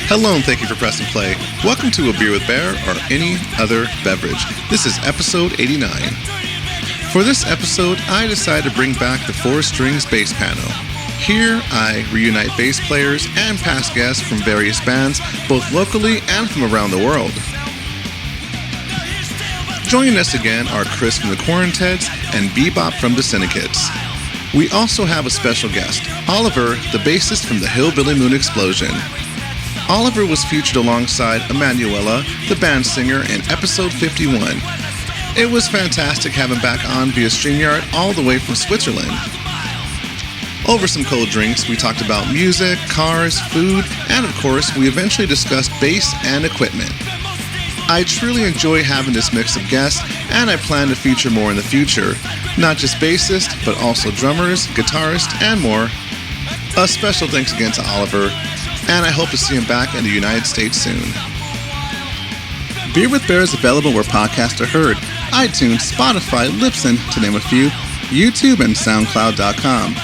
Hello and thank you for pressing play. Welcome to A Beer with Bear or Any Other Beverage. This is episode 89. For this episode, I decided to bring back the 4-strings bass panel. Here, I reunite bass players and past guests from various bands, both locally and from around the world. Joining us again are Kris from the Quatenteds and Bebop from the Sindicates. We also have a special guest, Oliver, the bassist from the Hillbilly Moon Explosion. Oliver was featured alongside Emanuela, the band singer, in episode 51. It was fantastic having back on via StreamYard all the way from Switzerland. Over some cold drinks, we talked about music, cars, food, and of course, we eventually discussed bass and equipment. I truly enjoy having this mix of guests, and I plan to feature more in the future. Not just bassists, but also drummers, guitarists, and more. A special thanks again to Oliver, and I hope to see him back in the United States soon. Beer with Bear is available where podcasts are heard: iTunes, Spotify, Libsyn, to name a few, YouTube, and SoundCloud.com.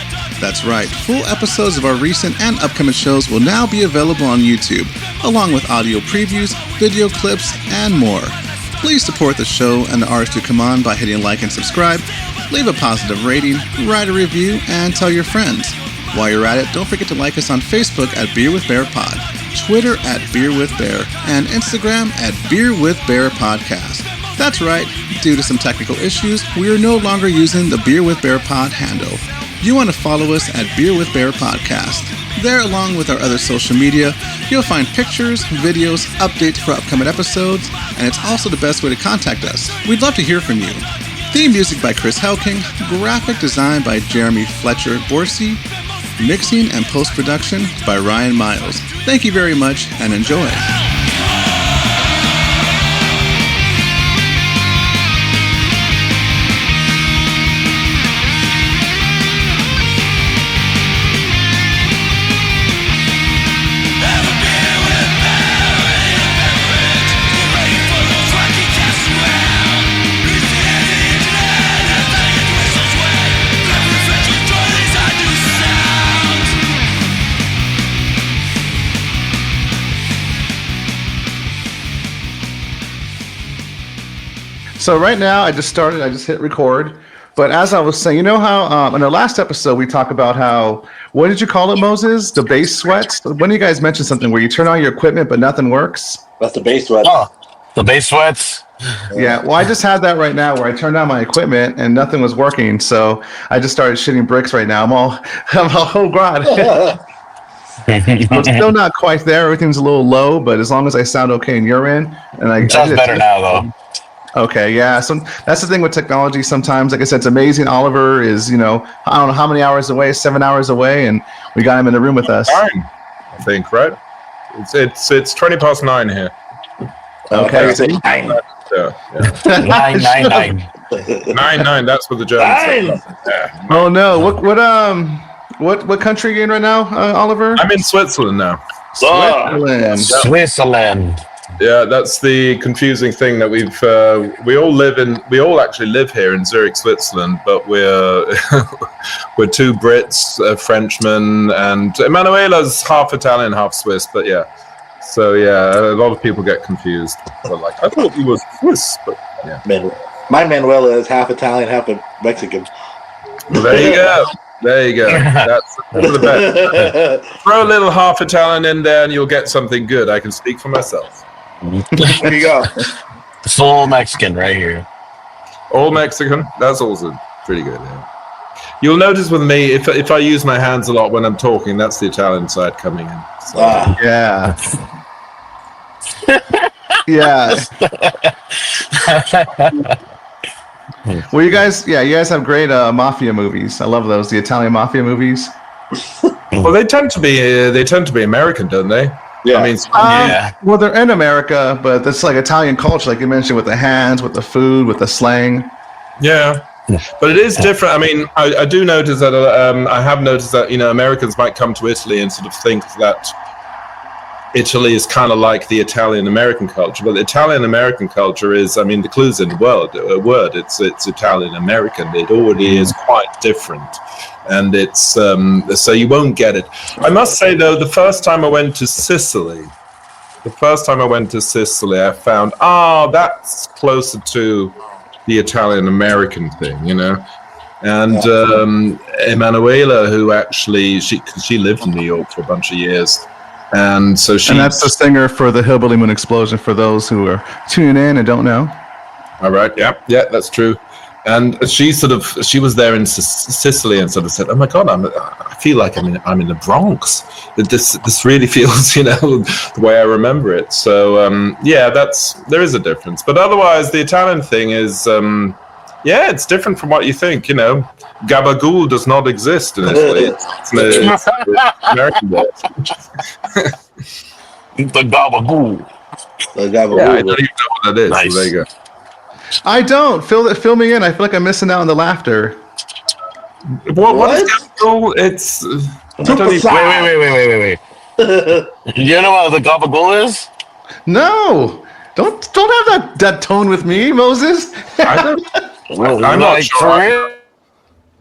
That's right, full episodes of our recent and upcoming shows will now be available on YouTube, along with audio previews, video clips, and more. Please support the show and the artists who come on by hitting like and subscribe, leave a positive rating, write a review, and tell your friends. While you're at it, don't forget to like us on Facebook at Beer with Bear Pod, Twitter at Beer with Bear, and Instagram at Beer with Bear Podcast. That's right, due to some technical issues, we are no longer using the Beer with Bear Pod handle. You want to follow us at Beer with Bear Podcast. There, along with our other social media, you'll find pictures, videos, updates for upcoming episodes, and it's also the best way to contact us. We'd love to hear from you. Theme music by Chris Helking, graphic design by Jeremy Fletcher Borsey, mixing and post-production by Ryan Miles. Thank you very much and enjoy. So right now, I just hit record. But as I was saying, you know how in our last episode, we talked about how, what did you call it, Moses? The bass sweats? When you guys mentioned something where you turn on your equipment, but nothing works? That's the bass sweats. Oh, the bass sweats? Yeah, well, I just had that right now where I turned on my equipment and nothing was working. So I just started shitting bricks right now. I'm all, oh, God. I'm still not quite there. Everything's a little low, but as long as I sound okay in your end. And it sounds better now, though. Okay, yeah. So that's the thing with technology sometimes. Like I said, it's amazing. Oliver is, I don't know how many hours away, 7 hours away, and we got him in the room with us. 9, I think, right? It's 20 past 9 here. Okay. 9. Yeah. 9. 9, that's what the Germans say. Yeah. Oh no. What country are you in right now, Oliver? I'm in Switzerland now. Switzerland. Yeah, that's the confusing thing that we all actually live here in Zurich, Switzerland, but we're we're 2 Brits, a Frenchman, and Emanuela's half Italian, half Swiss, but yeah. So yeah, a lot of people get confused. But like, I thought he was Swiss, but yeah. My Manuela is half Italian, half Mexican. Well, there you go. That's the best. Throw a little half Italian in there and you'll get something good. I can speak for myself. There you go. Full Mexican right here. All Mexican? That's also pretty good, yeah. You'll notice with me, if I use my hands a lot when I'm talking, that's the Italian side coming in. So. Yeah. Yeah. Well, you guys have great mafia movies. I love those, the Italian mafia movies. Well, they tend to be American, don't they? Yeah. I mean, yeah. Well, they're in America, but it's like Italian culture, like you mentioned, with the hands, with the food, with the slang. Yeah. But it is different. I mean, I do notice that I have noticed that Americans might come to Italy and sort of think that Italy is kind of like the Italian-American culture, but the Italian-American culture is, I mean, the clue's in the word. It's Italian-American. It already is quite different, and it's so you won't get it. I must say though, the first time I went to Sicily, the first time I went to Sicily, I found, that's closer to the Italian-American thing, you know? And Emanuela, who actually, she lived in New York for a bunch of years. And so And that's the singer for the Hillbilly Moon Explosion, for those who are tuning in and don't know. All right, yeah, that's true. And she was there in Sicily and sort of said, "Oh my God, I feel like I'm in the Bronx. This really feels, you know, the way I remember it." So there is a difference. But otherwise, the Italian thing is, it's different from what you think. You know, gabagool does not exist in Italy. It's American word. The gabagool. Yeah, I don't even know what that is. Nice. So there you go. I don't. Fill me in. I feel like I'm missing out on the laughter. What is gabagool? It's Wait. You know what the gabagool is? No. Don't have that tone with me, Moses. I'm not sure.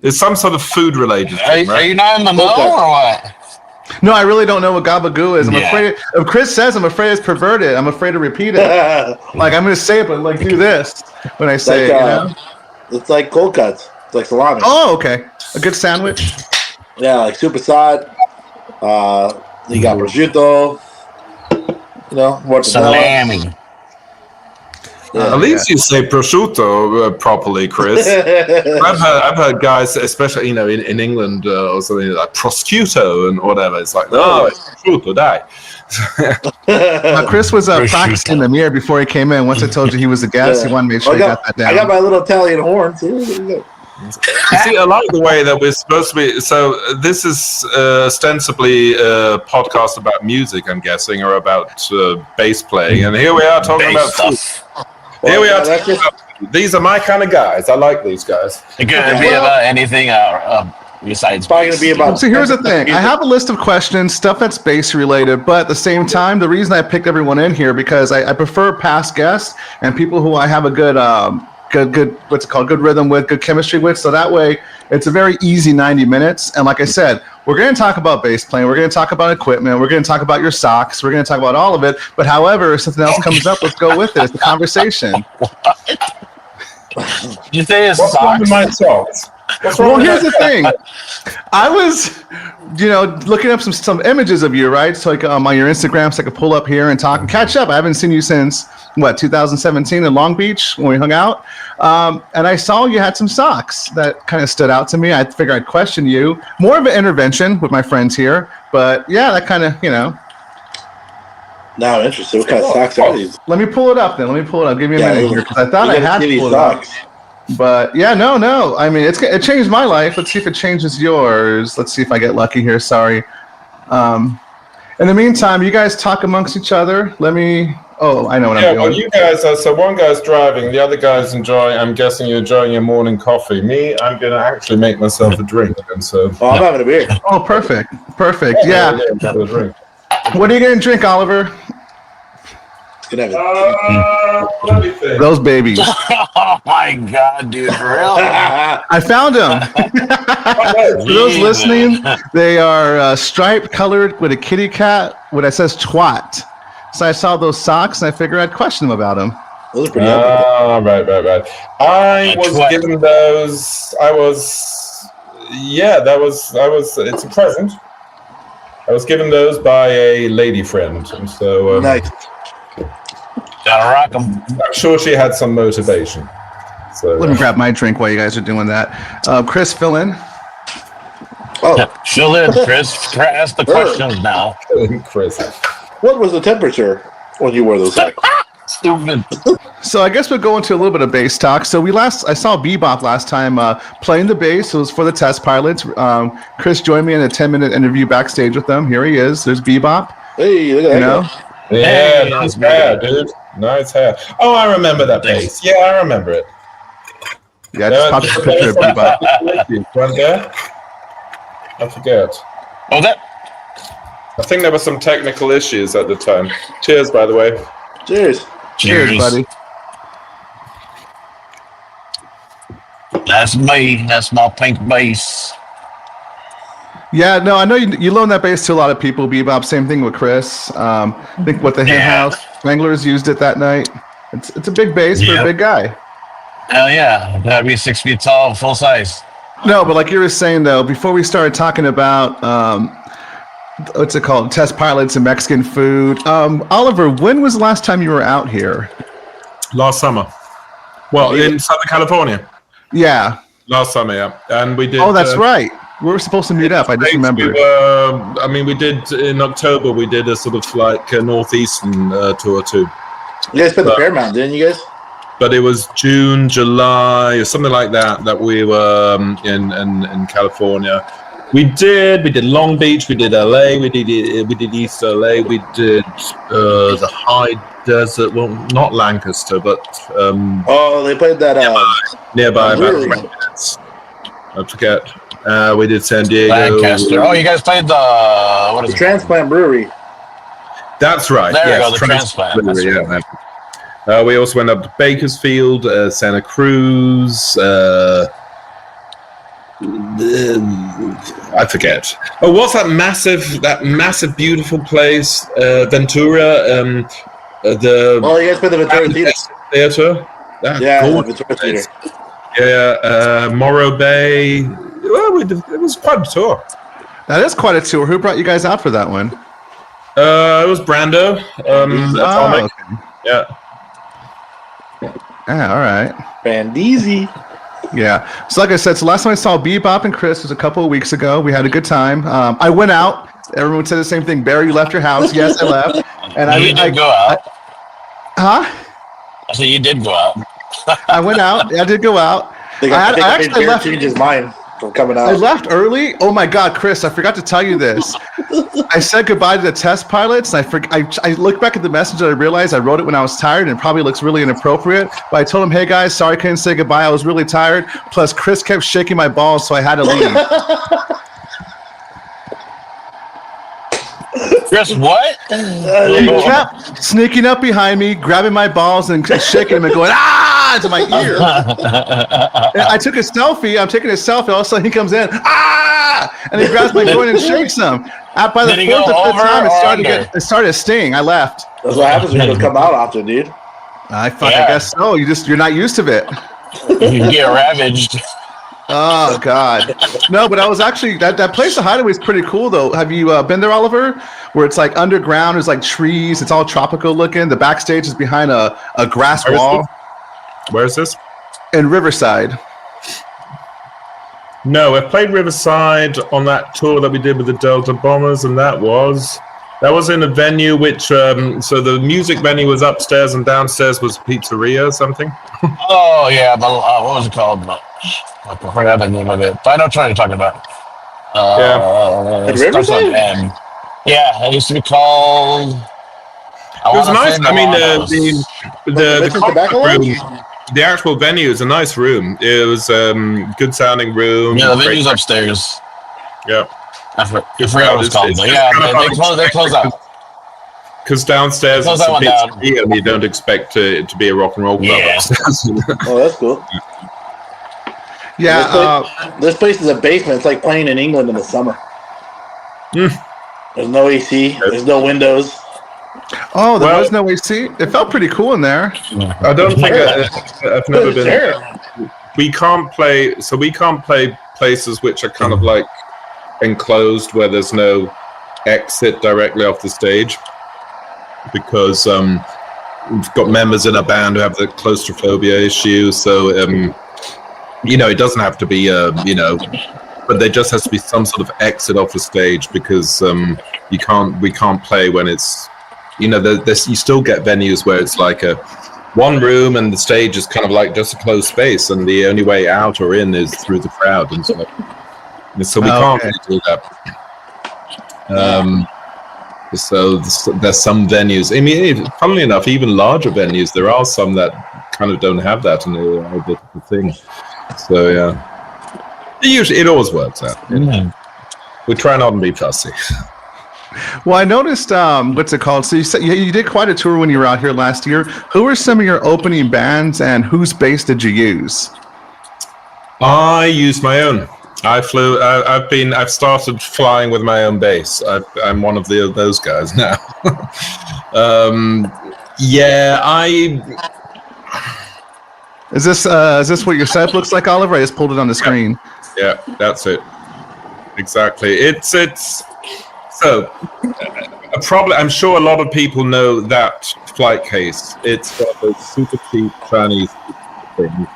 It's some sort of food related thing, right? Are you not in the know or what? No, I really don't know what gabagool is. I'm afraid. If Chris says, I'm afraid it's perverted. I'm afraid to repeat it. Like I'm going to say it, but like do this when I say it. You know? It's like cold cuts. It's like salami. Oh, okay. A good sandwich. Yeah, like super side. You got prosciutto. You know, mozzarella. Salami. At least you say prosciutto properly, Chris. I've heard guys, especially in England or something like prosciutto and whatever. It's like, it's prosciutto, die. Chris was practicing the mirror before he came in. Once I told you he was a guest, he wanted to make sure he got that down. I got my little Italian horn. See, I like the way that we're supposed to be. So this is ostensibly a podcast about music, I'm guessing, or about bass playing. And here we are talking about stuff. Here we are. These are my kind of guys. I like these guys. It could be about anything besides. Probably going to be about. So here's the thing. I have a list of questions, stuff that's bass related, but at the same time, the reason I picked everyone in here because I prefer past guests and people who I have a good what's it called? Good rhythm with, good chemistry with. So that way, it's a very easy 90 minutes. And like I said, we're going to talk about bass playing. We're going to talk about equipment. We're going to talk about your socks. We're going to talk about all of it. But however, if something else comes up, let's go with it. It's a conversation. Did you say it's What's wrong with socks? my socks? Well, here's the thing. I was, looking up some images of you, right? So like on your Instagram, so I could pull up here and talk and catch up. I haven't seen you since 2017 in Long Beach when we hung out. And I saw you had some socks that kind of stood out to me. I figured I'd question you. More of an intervention with my friends here, but yeah, that kind of, Now I'm interested. What kind of socks are these? Let me pull it up then. Give me a minute here because I thought I had to pull it up. But yeah, no. I mean, it changed my life. Let's see if it changes yours. Let's see if I get lucky here. Sorry. In the meantime, you guys talk amongst each other. Oh, I know what I'm doing. Yeah, well, you guys are, so one guy's driving, the other guy's enjoying, I'm guessing you're enjoying your morning coffee. Me, I'm going to actually make myself a drink. And so. Oh, I'm having a beer. Oh, perfect. Yeah. What are you going to drink, Oliver? Let me think. Those babies. Oh my God, dude, for real? I found them. For those listening, they are striped colored with a kitty cat that says twat. So I saw those socks and I figured I'd question them about them. Those are pretty right. I was given those. It's a present. I was given those by a lady friend. And so, nice. Gotta rock 'em. I'm sure she had some motivation. So Let me grab my drink while you guys are doing that. Chris, fill in. Oh, Fill in, Chris. Ask the questions now. Chris. what was the temperature when you wore those socks? Stupid. So I guess we'll go into a little bit of bass talk. So I saw Bebop last time playing the bass. It was for the test pilots. Chris joined me in a 10-minute interview backstage with them. Here he is. There's Bebop. Hey, look at that. Yeah, Hey, nice hair, dude. Nice hair. Oh, I remember that bass. Yeah, I remember it. Yeah, just popped a picture of Bebop. Right there? I forget. Oh, that. I think there were some technical issues at the time. Cheers, by the way. Cheers. Cheers, buddy. That's me. That's my pink bass. Yeah, no, I know you loan that bass to a lot of people. Bebop, same thing with Kris. I think what the Hen House Wranglers used it that night. It's a big bass for a big guy. Hell yeah, that'd be 6 feet tall, full size. No, but like you were saying though, before we started talking about what's it called, test pilots and Mexican food. Oliver, when was the last time you were out here? Last summer. Well, in Southern California. Yeah. Last summer, yeah, and we did. Oh, that's right. We were supposed to meet up. I just remember. We did in October. We did a sort of like a northeastern tour too. You guys spent the Paramount, didn't you guys? But it was June, July, or something like that. That we were in California. We did Long Beach. We did LA. We did East LA. We did the high desert. Well, not Lancaster, but they played that nearby. I forget. We did San Diego. Lancaster. Oh, you guys played the Transplant Brewery. That's right. There we go. The Transplant. Brewery, yeah. We also went up to Bakersfield, Santa Cruz. I forget. Oh, what's that massive, beautiful place? Ventura. You guys played the Ventura Theater. The Ventura Theater. Yeah, Morro Bay. Well, it was quite a tour. That is quite a tour. Who brought you guys out for that one? It was Brando. Atomic. Okay. Yeah. All right. Bandeezy. Yeah. So like I said, last time I saw Bebop and Kris was a couple of weeks ago. We had a good time. I went out. Everyone said the same thing. Barry, you left your house. Yes, I left. And you did go out. I said you did go out. I went out. I did go out. I actually left. Changed his mind from coming out. I left early. Oh my God, Kris! I forgot to tell you this. I said goodbye to the test pilots. And I looked back at the message and I realized I wrote it when I was tired and it probably looks really inappropriate. But I told them, "Hey guys, sorry I couldn't say goodbye. I was really tired." Plus, Kris kept shaking my balls, so I had to leave. Kris, what? He kept sneaking up behind me, grabbing my balls and shaking them and going, "Ah!" into my ear. And I took a selfie. I'm taking a selfie. All of a sudden, he comes in, "Ah!" and he grabs my joint and shakes them. By the fourth or fifth time, it started to sting. I left. That's what happens when you don't come out often, dude. I guess so. You're not used to it. You get ravaged. Oh God, no! But I was actually that place, the Hideaway, is pretty cool though. Have you been there, Oliver? Where it's like underground, there's like trees. It's all tropical looking. The backstage is behind a grass wall. Where is this? In Riverside. No, I've played Riverside on that tour that we did with the Delta Bombers, and that was in a venue which so the music venue was upstairs and downstairs was pizzeria or something. Oh yeah, but what was it called? I forgot the name of it. But I know what you're talking about. Riverside? Yeah, it used to be called. It was nice. I mean, the actual venue is a nice room. It was good sounding room. Yeah, the venue's upstairs. Yeah. I forgot what it's called. But yeah, they close out. Because downstairs it's a pizzeria and you don't expect it to be a rock and roll club. Yeah. Oh, that's cool. Yeah. This place is a basement. It's like playing in England in the summer. There's no AC. There's no windows. Oh, there was no AC. It felt pretty cool in there. I don't think I've never been there. We can't play places which are kind of like enclosed where there's no exit directly off the stage, because we've got members in a band who have the claustrophobia issue. So it doesn't have to be but there just has to be some sort of exit off the stage, because we can't play when it's you still get venues where it's like a one room and the stage is kind of like just a closed space and the only way out or in is through the crowd and stuff. And so we can't really do that. So there's some venues. I mean, funnily enough, even larger venues, there are some that kind of don't have that, and they're a bit of a thing. So yeah, it always works out. We try not to be fussy. Well, I noticed, what's it called? So you said you did quite a tour when you were out here last year. Who were some of your opening bands, and whose bass did you use? I used my own. I've started flying with my own base. I'm one of those guys now. Is this what your setup looks like, Oliver? I just pulled it on the screen. Yeah, that's it. Exactly. It's so probably. I'm sure a lot of people know that flight case. It's got those super cheap Chinese things,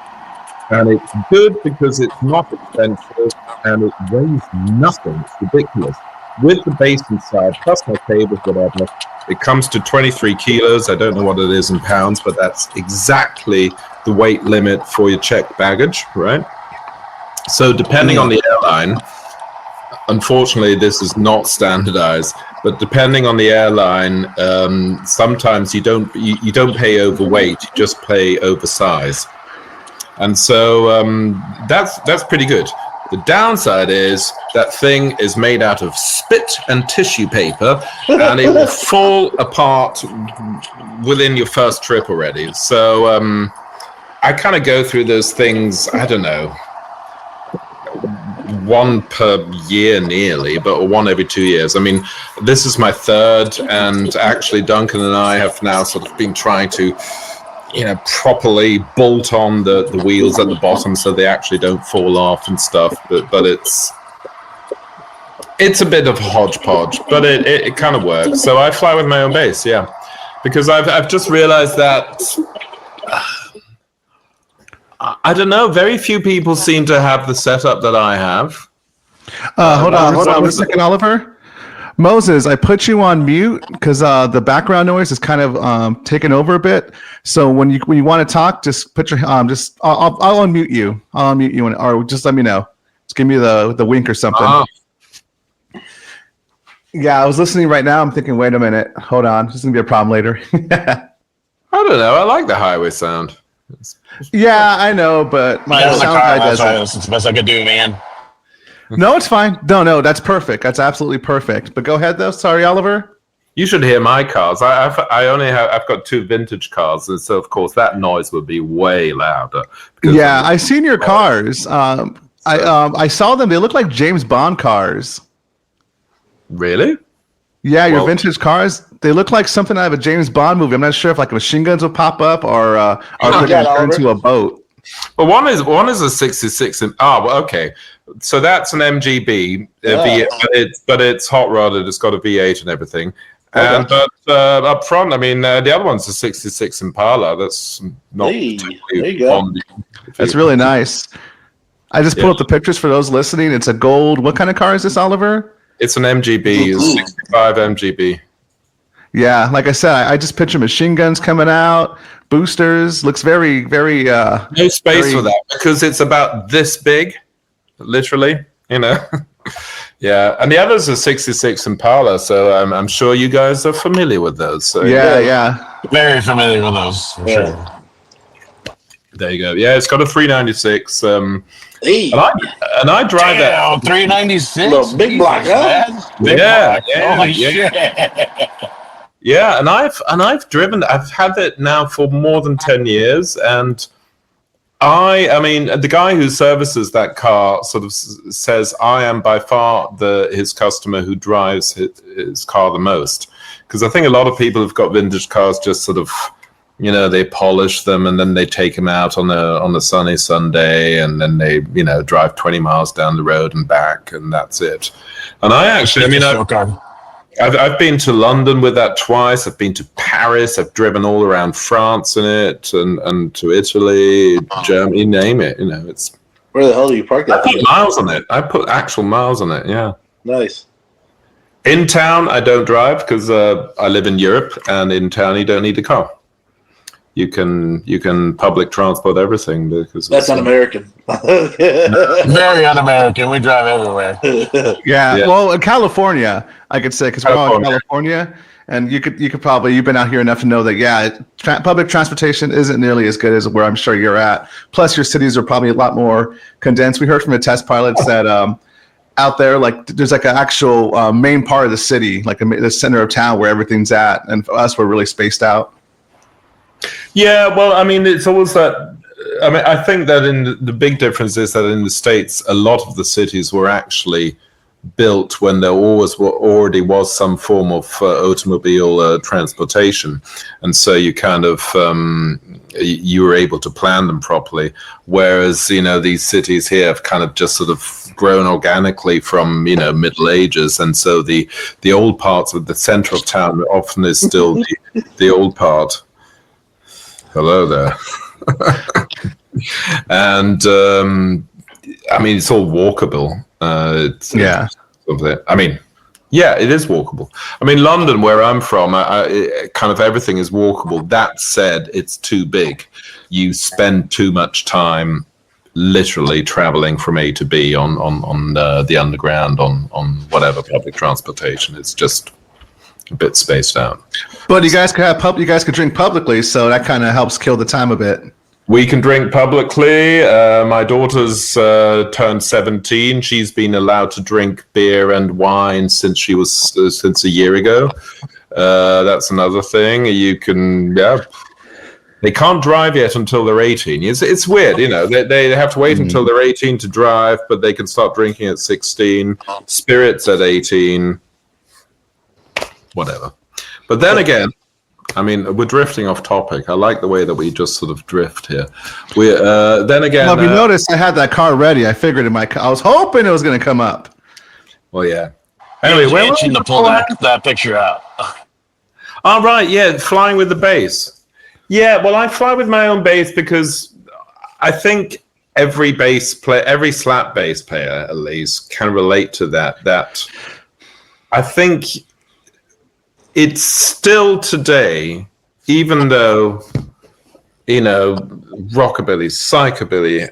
and it's good because it's not expensive and it weighs nothing. It's ridiculous. With the base inside, plus my cables, whatever, it comes to 23 kilos. I don't know what it is in pounds, but that's exactly the weight limit for your checked baggage, right? So depending on the airline, unfortunately, this is not standardized. But depending on the airline, sometimes you don't pay overweight, you just pay oversize, and so that's pretty good. The downside is that thing is made out of spit and tissue paper, and it will fall apart within your first trip already. So I kind of go through those things, I don't know, one per year nearly, but one every 2 years. I mean, this is my third, and actually Duncan and I have now sort of been trying to properly bolt on the wheels at the bottom so they actually don't fall off and stuff, but it's a bit of a hodgepodge, but it kind of works. So I fly with my own base, yeah, because I've just realized that I don't know, very few people seem to have the setup that I have. Hold on a second, Oliver. Moses, I put you on mute because the background noise is kind of taken over a bit. So when you want to talk, just put your I'll unmute you. I'll unmute you, or just let me know. Just give me the wink or something. Yeah, I was listening right now. I'm thinking, wait a minute, hold on. This is gonna be a problem later. I don't know. I like the highway sound. Yeah, I know, but my sound guy doesn't. That's the best I could do, man. No, it's fine. No, that's perfect. That's absolutely perfect. But go ahead, though. Sorry, Oliver. You should hear my cars. I've got 2 vintage cars, and so of course that noise would be way louder. Yeah, I've seen your cars. I saw them. They look like James Bond cars. Really? Yeah, your vintage cars. They look like something out of a James Bond movie. I'm not sure if like machine guns will pop up or turn into a boat. Well, one is a 66. Okay. So that's an MGB, but it's hot rodded. It's got a V8 and everything. And but up front, I mean, the other one's a 66 Impala. That's not. There you go. That's really nice. I just pulled up the pictures for those listening. It's a gold. What kind of car is this, Oliver? It's an MGB, 65 MGB. Yeah, like I said, I just picture machine guns coming out, boosters. Looks very, very. No space for that because it's about this big, literally. Yeah, and the others are 66 Impala, so I'm sure you guys are familiar with those. So yeah. Very familiar with those, for sure. There you go. Yeah, it's got a 396. And I drive that. 396. Little big block, huh? Yeah. Holy shit. Yeah, and I've driven. I've had it now for more than 10 years, and I mean, the guy who services that car sort of says I am by far his customer who drives his car the most, because I think a lot of people have got vintage cars just sort of, they polish them and then they take them out on a sunny Sunday and then they drive 20 miles down the road and back and that's it. And I actually, I've been to London with that twice. I've been to Paris. I've driven all around France in it, and to Italy, Germany, name it. It's. Where the hell do you park that? I put miles on it. I put actual miles on it. Yeah. Nice. In town, I don't drive because I live in Europe, and in town, you don't need a car. You can public transport everything because that's un-American. Very un-American. We drive everywhere. Yeah. Well, in California, I could say because we're all in California, and you've been out here enough to know that public transportation isn't nearly as good as where I'm sure you're at. Plus, your cities are probably a lot more condensed. We heard from the test pilots that out there, like there's like an actual main part of the city, like the center of town where everything's at, and for us, we're really spaced out. Yeah, well, I mean, it's always that I mean, I think that the big difference is that in the States, a lot of the cities were actually built when there already was some form of automobile transportation, and so you kind of you were able to plan them properly. Whereas these cities here have kind of just sort of grown organically from Middle Ages, and so the old parts of the center of town often is still the old part. Hello there. And I mean, it's all walkable. I mean, yeah, it is walkable. I mean, London, where I'm from, kind of everything is walkable. That said, it's too big. You spend too much time literally traveling from A to B on the underground, on whatever public transportation. It's just a bit spaced out. But you guys could drink publicly, so that kind of helps kill the time a bit. We can drink publicly. My daughter's turned 17. She's been allowed to drink beer and wine since a year ago. That's another thing. You can, They can't drive yet until they're 18. It's weird, They have to wait until they're 18 to drive, but they can start drinking at 16. Spirits at 18. Whatever. But then again, I mean, we're drifting off topic. I like the way that we just sort of drift here. Then again, well, if you noticed, I had that car ready. I figured I was hoping it was going to come up. Well, yeah. Anyway, we're itching to pull that picture out. Oh, right, yeah, flying with the bass. Yeah, well, I fly with my own bass because I think every slap bass player, at least, can relate to that. I think it's still today, even though, rockabilly, psychobilly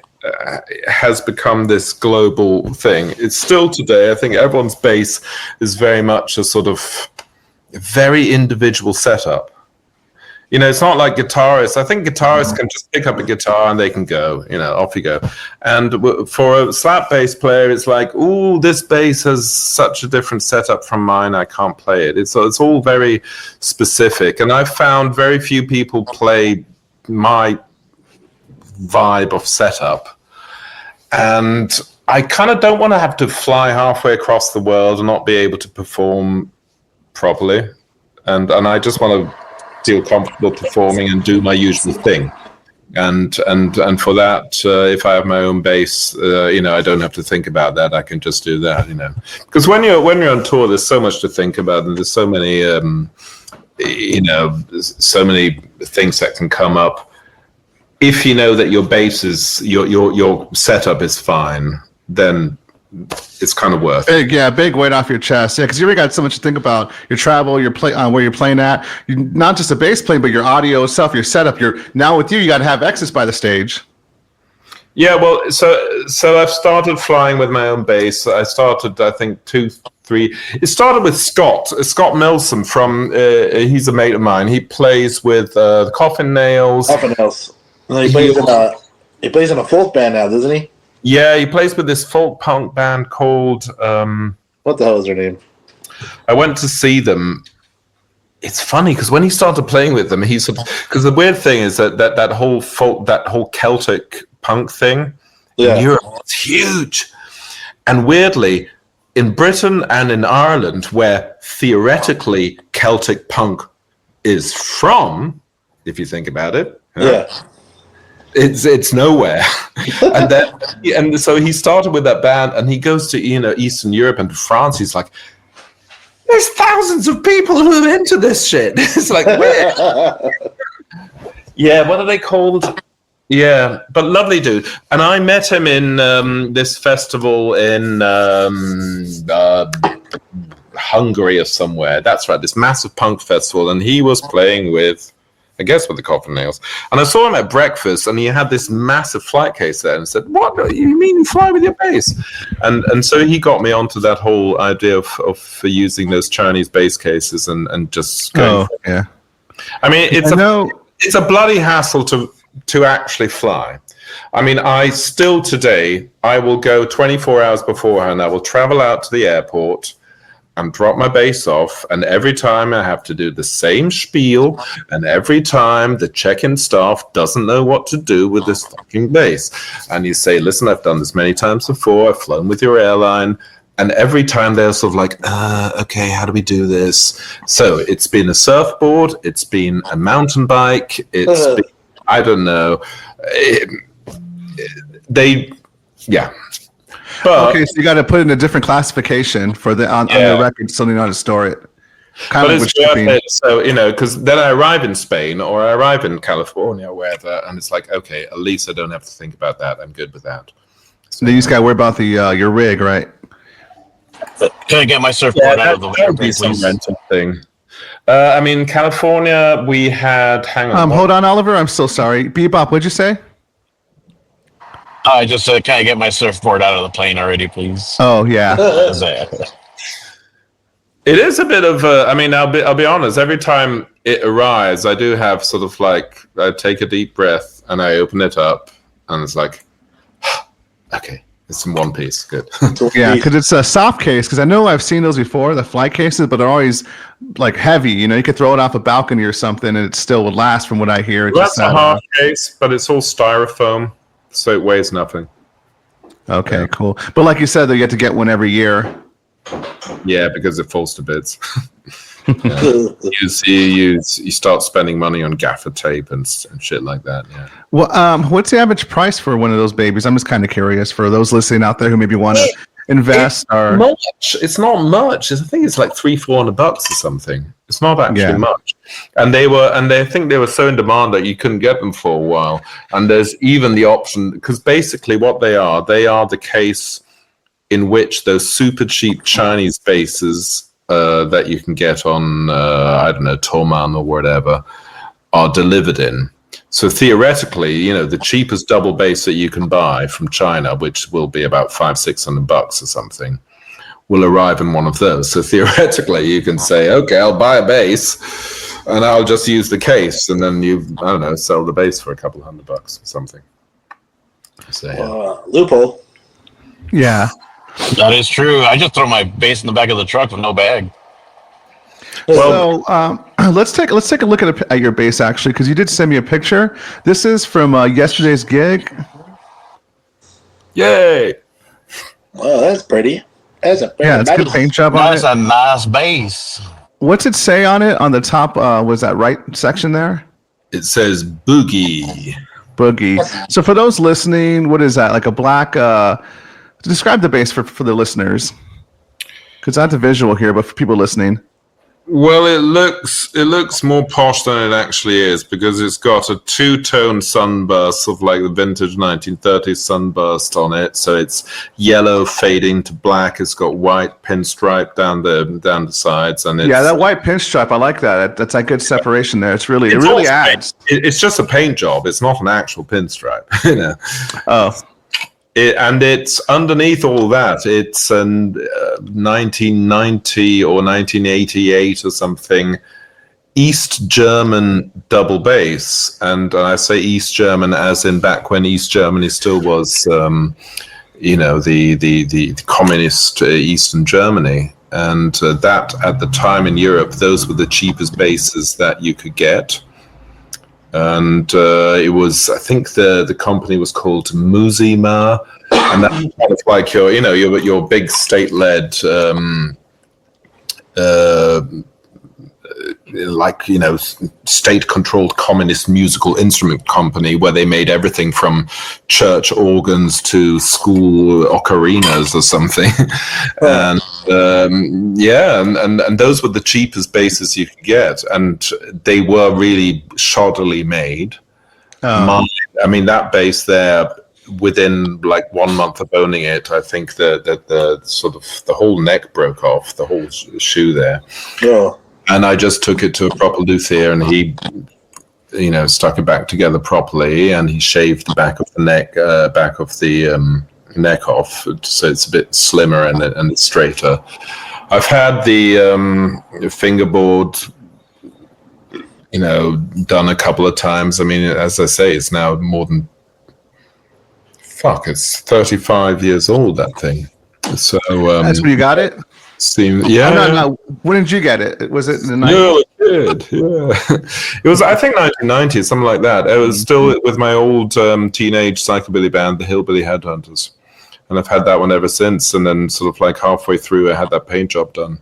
has become this global thing. It's still today, I think everyone's bass is very much a sort of very individual setup. It's not like guitarists. I think guitarists can just pick up a guitar and they can go, off you go. And for a slap bass player, it's like, ooh, this bass has such a different setup from mine, I can't play it. It's all very specific. And I've found very few people play my vibe of setup. And I kind of don't want to have to fly halfway across the world and not be able to perform properly. And I just want to feel comfortable performing and do my usual thing, and for that, if I have my own bass, I don't have to think about that. I can just do that, because when you're on tour, there's so much to think about, and there's so many, so many things that can come up. If you know that your bass is your setup is fine, then it's kind of worth it. Big weight off your chest. Yeah, because you already got so much to think about. Your travel, your play, where you're playing at. You're not just a bass playing, but your audio stuff, your setup. Now with you got to have access by the stage. Yeah, well, so I've started flying with my own bass. I started, I think, 2, 3. It started with Scott Milsom from. He's a mate of mine. He plays with the Coffin Nails. Coffin Nails. And he plays in a folk band now, doesn't he? Yeah, he plays with this folk punk band called... what the hell is their name? I went to see them. It's funny, because when he started playing with them, because the weird thing is that whole folk, that whole Celtic punk thing in Europe, it's huge. And weirdly, in Britain and in Ireland, where theoretically Celtic punk is from, if you think about it... It's nowhere, and so he started with that band, and he goes to Eastern Europe and France. He's like, "There's thousands of people who are into this shit." It's like, where? Yeah, what are they called? Yeah, but lovely dude. And I met him in this festival in Hungary or somewhere. That's right, this massive punk festival, and he was playing with. I guess with the Coffin Nails. And I saw him at breakfast, and he had this massive flight case there, and said, "What you mean you fly with your bass?" And so he got me onto that whole idea of using those Chinese bass cases and just going. Oh, yeah. I mean, it's a bloody hassle to actually fly. I mean, I will go 24 hours beforehand. I will travel out to the airport. and drop my bass off, and every time I have to do the same spiel, and every time the check-in staff doesn't know what to do with this fucking bass. And you say, listen, I've done this many times before, I've flown with your airline, and every time they're sort of like, okay, how do we do this? So it's been a surfboard, it's been a mountain bike, it's been, I don't know. But, okay, so you got to put in a different classification for the on the record, so you know how to store it. But it's worth it. So, because then I arrive in Spain or I arrive in California or wherever, and it's like, okay, at least I don't have to think about that. I'm good with that. So you just got to worry about the your rig, right? Can I get my surfboard out of the way? That would be some rental thing. I mean, California, we had. Hang on. Hold on, Oliver. I'm so sorry. Bebop, what'd you say? I just said, can I get my surfboard out of the plane already, please? Oh yeah. It is a bit of a. I mean, I'll be honest. Every time it arrives, I do have sort of like I take a deep breath and I open it up, and it's like, okay, it's in one piece. Good. Yeah, because it's a soft case. Because I know I've seen those before, the flight cases, but they're always like heavy. You could throw it off a balcony or something, and it still would last. From what I hear, that's a hard case, but it's all styrofoam. So it weighs nothing. Okay, cool. But like you said, though, you have to get one every year. Yeah, because it falls to bits. You start spending money on gaffer tape and shit like that. Yeah. Well, what's the average price for one of those babies? I'm just kind of curious for those listening out there who maybe want to invest. It's not much. I think it's like $300-400 or something. It's not actually much. And I think they were so in demand that you couldn't get them for a while. And there's even the option, because basically what they are the case in which those super cheap Chinese bases that you can get on, I don't know, Toman or whatever, are delivered in. So theoretically, the cheapest double bass that you can buy from China, which will be about $500-600 or something, will arrive in one of those. So theoretically, you can say, okay, I'll buy a bass and I'll just use the case, and then sell the bass for $200 or something. So, loophole. Yeah. That is true. I just throw my bass in the back of the truck with no bag. Well, so let's take a look at your bass, actually, because you did send me a picture. This is from yesterday's gig. Yay! Oh, that's pretty. That's a it's a good paint job on it. That's a nice bass. What's it say on it on the top? Was that right section there? It says Boogie. So for those listening, what is that? Like a black? Describe the bass for the listeners, because not the visual here, but for people listening. Well, it looks more posh than it actually is, because it's got a two-tone sunburst of like the vintage 1930s sunburst on it. So it's yellow fading to black. It's got white pinstripe down the sides, and that white pinstripe. I like that. That's a good separation there. It really adds. It's just a paint job. It's not an actual pinstripe. Oh. And it's underneath all that. It's a 1990 or 1988 or something East German double bass, and I say East German as in back when East Germany still was, the communist Eastern Germany, and that at the time in Europe, those were the cheapest basses that you could get. And it was, I think the company was called Musima, and that's kind of like your big state-led, state-controlled communist musical instrument company, where they made everything from church organs to school ocarinas or something. And and those were the cheapest basses you could get, and they were really shoddily made. That bass there, within like 1 month of owning it, I think the sort of the whole neck broke off, the whole shoe there. Yeah. And I just took it to a proper luthier, and he, stuck it back together properly, and he shaved the back of the neck off, so it's a bit slimmer and it's straighter. I've had the fingerboard, done a couple of times. I mean, as I say, it's now more than it's 35 years old, that thing. So that's when you got it? Yeah. No. When did you get it? Was it in the night? No, it did. Yeah, it was. I think 1990, something like that. It was still with my old teenage psychobilly band, the Hillbilly Headhunters, and I've had that one ever since. And then, sort of like halfway through, I had that paint job done.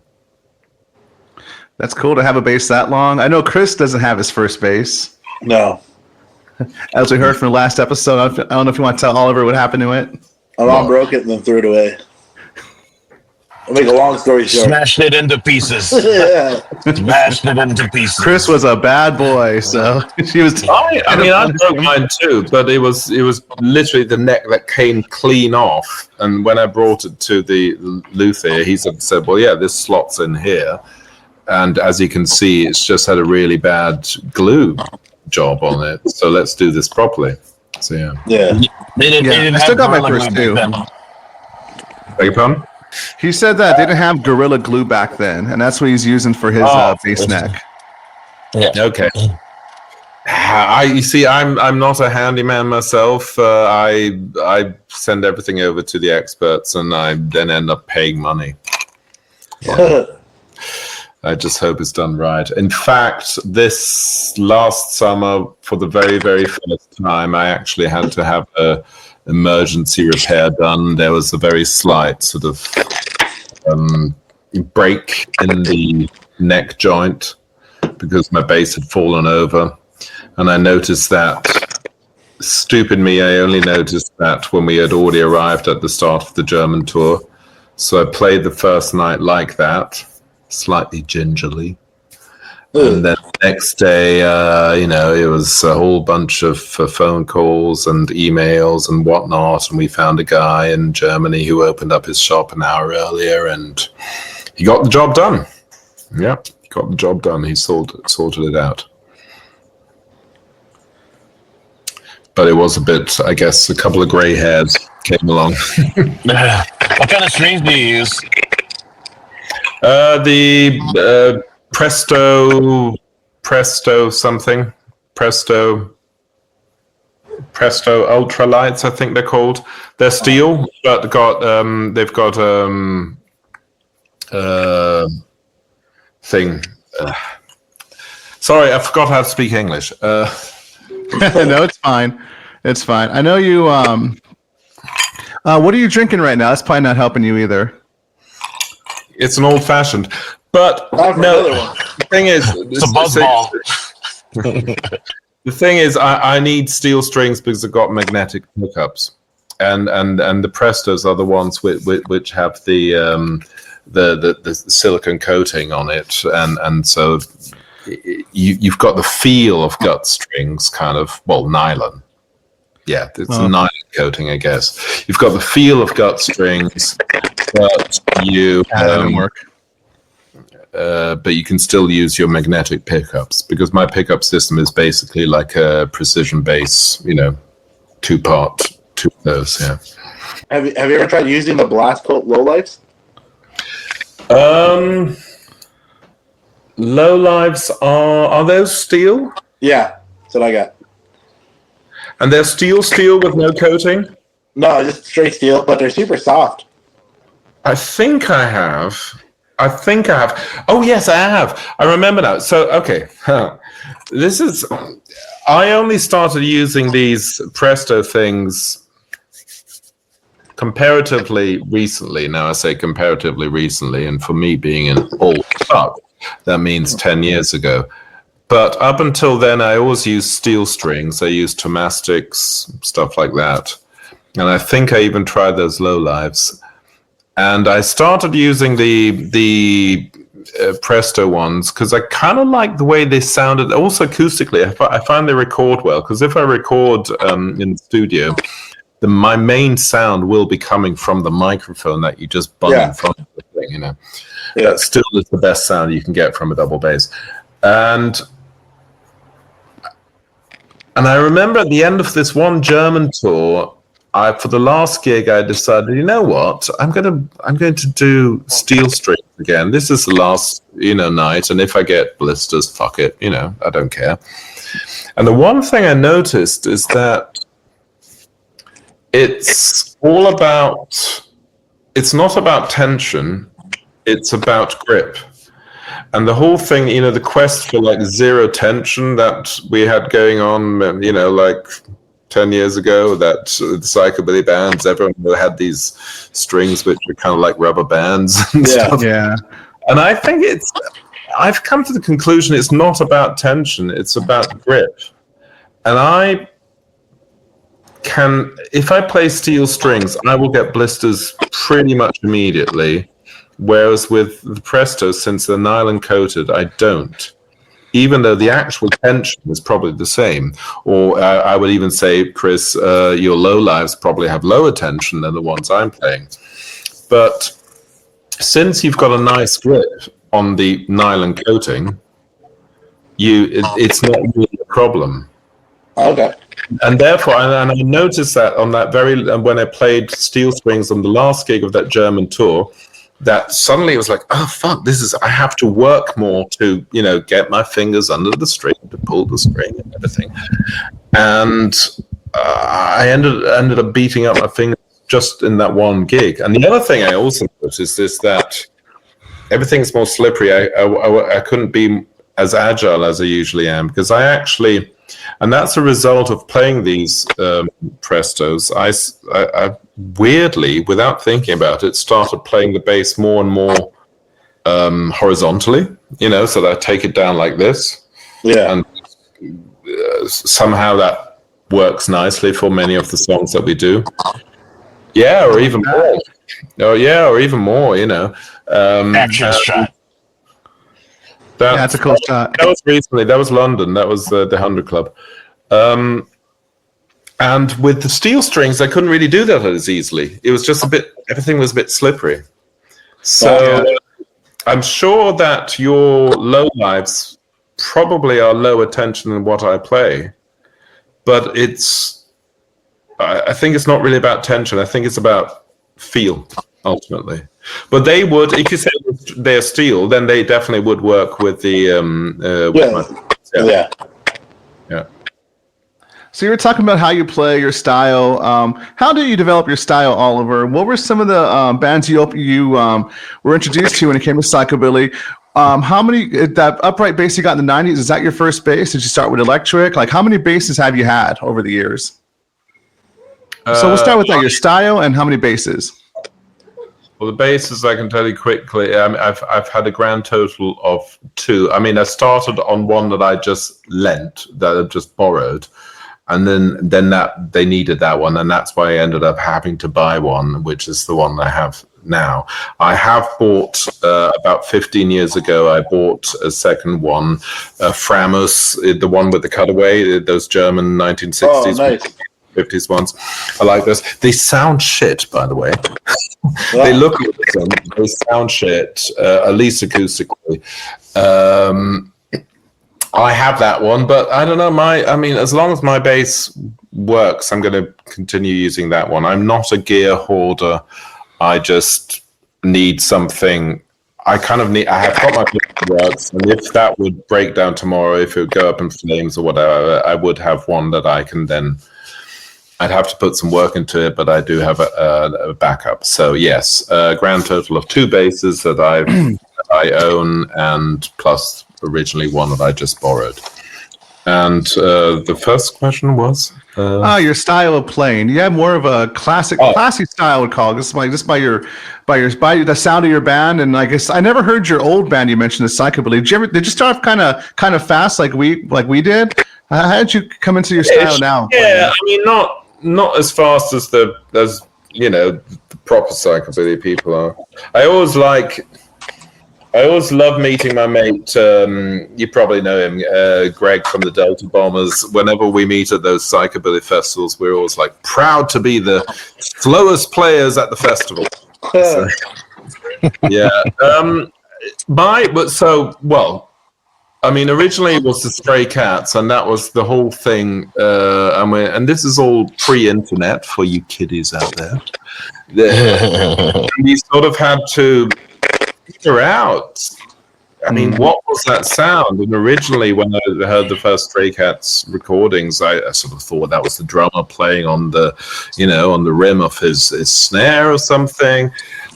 That's cool to have a bass that long. I know Kris doesn't have his first bass. No. As we heard from the last episode, I don't know if you want to tell Oliver what happened to it. My mom broke it and then threw it away. I'll make a long story short. Smashed it into pieces. Yeah. Smashed it into pieces. Kris was a bad boy, so she was. I mean, I broke mine too, but it was literally the neck that came clean off. And when I brought it to the luthier, he said, "Well, yeah, this slots in here." And as you can see, it's just had a really bad glue job on it. So let's do this properly. So Yeah. They didn't I still have got my Gorilla first Glue two. back then. Beg your pardon? He said that they didn't have Gorilla Glue back then, and that's what he's using for his bass neck. Yeah. Okay. You see, I'm not a handyman myself. I send everything over to the experts, and I then end up paying money. Yeah. I just hope it's done right. In fact, this last summer, for the very, very first time, I actually had to have a emergency repair done. There was a very slight sort of break in the neck joint because my bass had fallen over. And I noticed that, stupid me, I only noticed that when we had already arrived at the start of the German tour. So I played the first night like that, slightly gingerly. And then the next day, it was a whole bunch of phone calls and emails and whatnot. And we found a guy in Germany who opened up his shop an hour earlier, and he got the job done. Yeah, he got the job done. He sorted it out. But it was a bit, I guess, a couple of gray hairs came along. What kind of strings do you use? The Presto something. Presto ultralights, I think they're called. They're steel, but they've got thing. Sorry, I forgot how to speak English. No, it's fine. It's fine. I know you. What are you drinking right now? That's probably not helping you either. It's an old-fashioned, but no. The thing is, It's a buzzball. The thing is, I need steel strings because I've got magnetic pickups, and the Prestos are the ones which have the silicone coating on it, and so you've got the feel of gut strings, kind of, well, nylon. Yeah, it's a nylon coating, I guess. You've got the feel of gut strings, but you but you can still use your magnetic pickups, because my pickup system is basically like a precision bass, two-part, two of those. Yeah. Have you ever tried using the Blast Coat lowlights? Lowlives are those steel? Yeah, that's what I got. And they're steel with no coating? No, just straight steel, but they're super soft. I think I have. Oh, yes, I have. I remember now. So, okay. I only started using these Presto things comparatively recently. Now, I say comparatively recently, and for me being an old fuck, that means 10 years ago. But up until then, I always used steel strings. I used Tomastics, stuff like that. And I think I even tried those Lowlives. And I started using the Presto ones because I kind of like the way they sounded. Also acoustically, I find they record well. Because if I record in the studio, my main sound will be coming from the microphone that you just bung in front of the thing. Yeah. That still is the best sound you can get from a double bass. And I remember at the end of this one German tour, for the last gig, I decided, you know what, I'm going to do steel strings again. This is the last, night, and if I get blisters, fuck it, I don't care. And the one thing I noticed is that it's not about tension, it's about grip. And the whole thing, the quest for like zero tension that we had going on, like 10 years ago, that the psychobilly bands, everyone had these strings which were kind of like rubber bands and stuff. Yeah. And I think I've come to the conclusion it's not about tension, it's about grip. And if I play steel strings, I will get blisters pretty much immediately. Whereas with the Prestos, since they're nylon coated, I don't. Even though the actual tension is probably the same. Or I would even say, Kris, your low lives probably have lower tension than the ones I'm playing. But since you've got a nice grip on the nylon coating, it's not really a problem. Okay. And therefore, and I noticed that on that when I played steel strings on the last gig of that German tour, that suddenly it was like, oh fuck, I have to work more to, get my fingers under the string to pull the string and everything. And I ended up beating up my fingers just in that one gig. And the other thing I also noticed is that everything's more slippery. I couldn't be as agile as I usually am, because and that's a result of playing these Prestos. I weirdly, without thinking about it, started playing the bass more and more horizontally, so that I take it down like this. Yeah. And somehow that works nicely for many of the songs that we do. Yeah, or even more. Or even more, Action shot. That's a cool shot. That was recently. That was London. That was the 100 Club. And with the steel strings, I couldn't really do that as easily. It was just everything was a bit slippery. So I'm sure that your low lives probably are lower tension than what I play. But I think it's not really about tension. I think it's about feel, ultimately. But they would, if you say they're steel, then they definitely would work with the... Yeah. So you were talking about how you play, your style. How did you develop your style, Oliver? What were some of the bands you were introduced to when it came to psychobilly? How many, that upright bass you got in the 90s, is that your first bass? Did you start with electric? Like, how many basses have you had over the years? So we'll start with that, your style and how many basses. Well, the basses, I can tell you quickly, I've had a grand total of 2. I mean, I started on one that I just lent, that I just borrowed. And then that they needed that one, and that's why I ended up having to buy one, which is the one I have now. I have bought about 15 years ago. I bought a second one, Framus, the one with the cutaway, those German 1960s. Oh, nice. 50s ones. I like those. They sound shit, by the way. Wow. They look awesome. They sound shit, at least acoustically. I have that one, but I don't know. As long as my bass works, I'm going to continue using that one. I'm not a gear hoarder. I just need something. I have got my bass that works, and if that would break down tomorrow, if it would go up in flames or whatever, I would have one that I can then. I'd have to put some work into it, but I do have a backup. So yes, a grand total of 2 basses that I own, and plus originally one that I just borrowed. And the first question was your style of playing. You have more of a classy style, I would call it. Just by the sound of your band. And I guess I never heard your old band. You mentioned the psychobilly. Did you start off kind of fast like we did? How did you come into your style now? Yeah, I mean, not as fast as the proper psychobilly people are. I always love meeting my mate. You probably know him, Greg from the Delta Bombers. Whenever we meet at those psychobilly festivals, we're always like proud to be the slowest players at the festival. So, yeah. Originally it was the Stray Cats, and that was the whole thing. And this is all pre-internet for you kiddies out there. We sort of had to figure out. What was that sound? And originally, when I heard the first Stray Cats recordings, I sort of thought that was the drummer playing on the rim of his snare or something.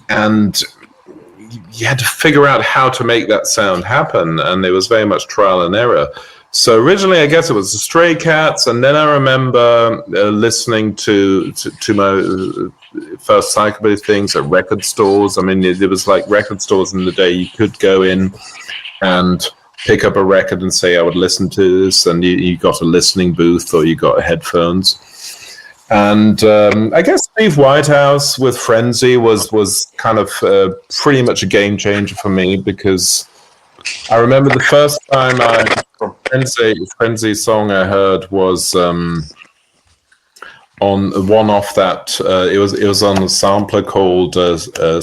And you had to figure out how to make that sound happen, and it was very much trial and error. So originally, I guess it was the Stray Cats, and then I remember listening to my first psychobilly things at record stores. I mean, it was like record stores in the day. You could go in and pick up a record and say, I would listen to this, and you got a listening booth or you got headphones. And I guess Steve Whitehouse with Frenzy was kind of pretty much a game changer for me, because I remember the first time Frenzy song I heard was on one off that it was on a sampler called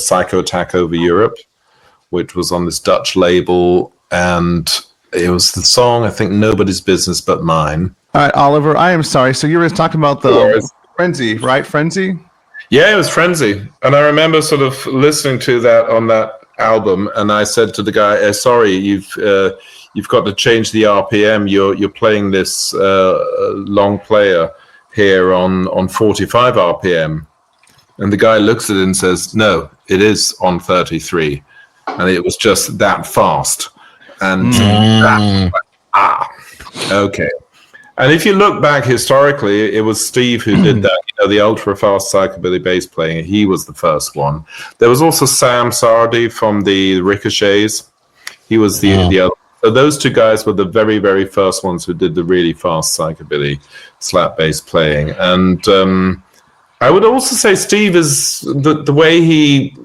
Psycho Attack Over Europe, which was on this Dutch label, and it was the song, I think, Nobody's Business But Mine. All right, Oliver, I am sorry. So you were talking about the Frenzy, right? Frenzy? Yeah, it was Frenzy. And I remember sort of listening to that on that album, and I said to the guy, sorry, you've got to change the RPM. You're playing this long player here on 45 RPM. And the guy looks at it and says, no, it is on 33. And it was just that fast. And okay. And if you look back historically, it was Steve who did that, the ultra-fast psychobilly bass playing. He was the first one. There was also Sam Sardi from the Ricochets. He was the other. So those two guys were the very, very first ones who did the really fast psychobilly slap bass playing. And I would also say Steve is the way he,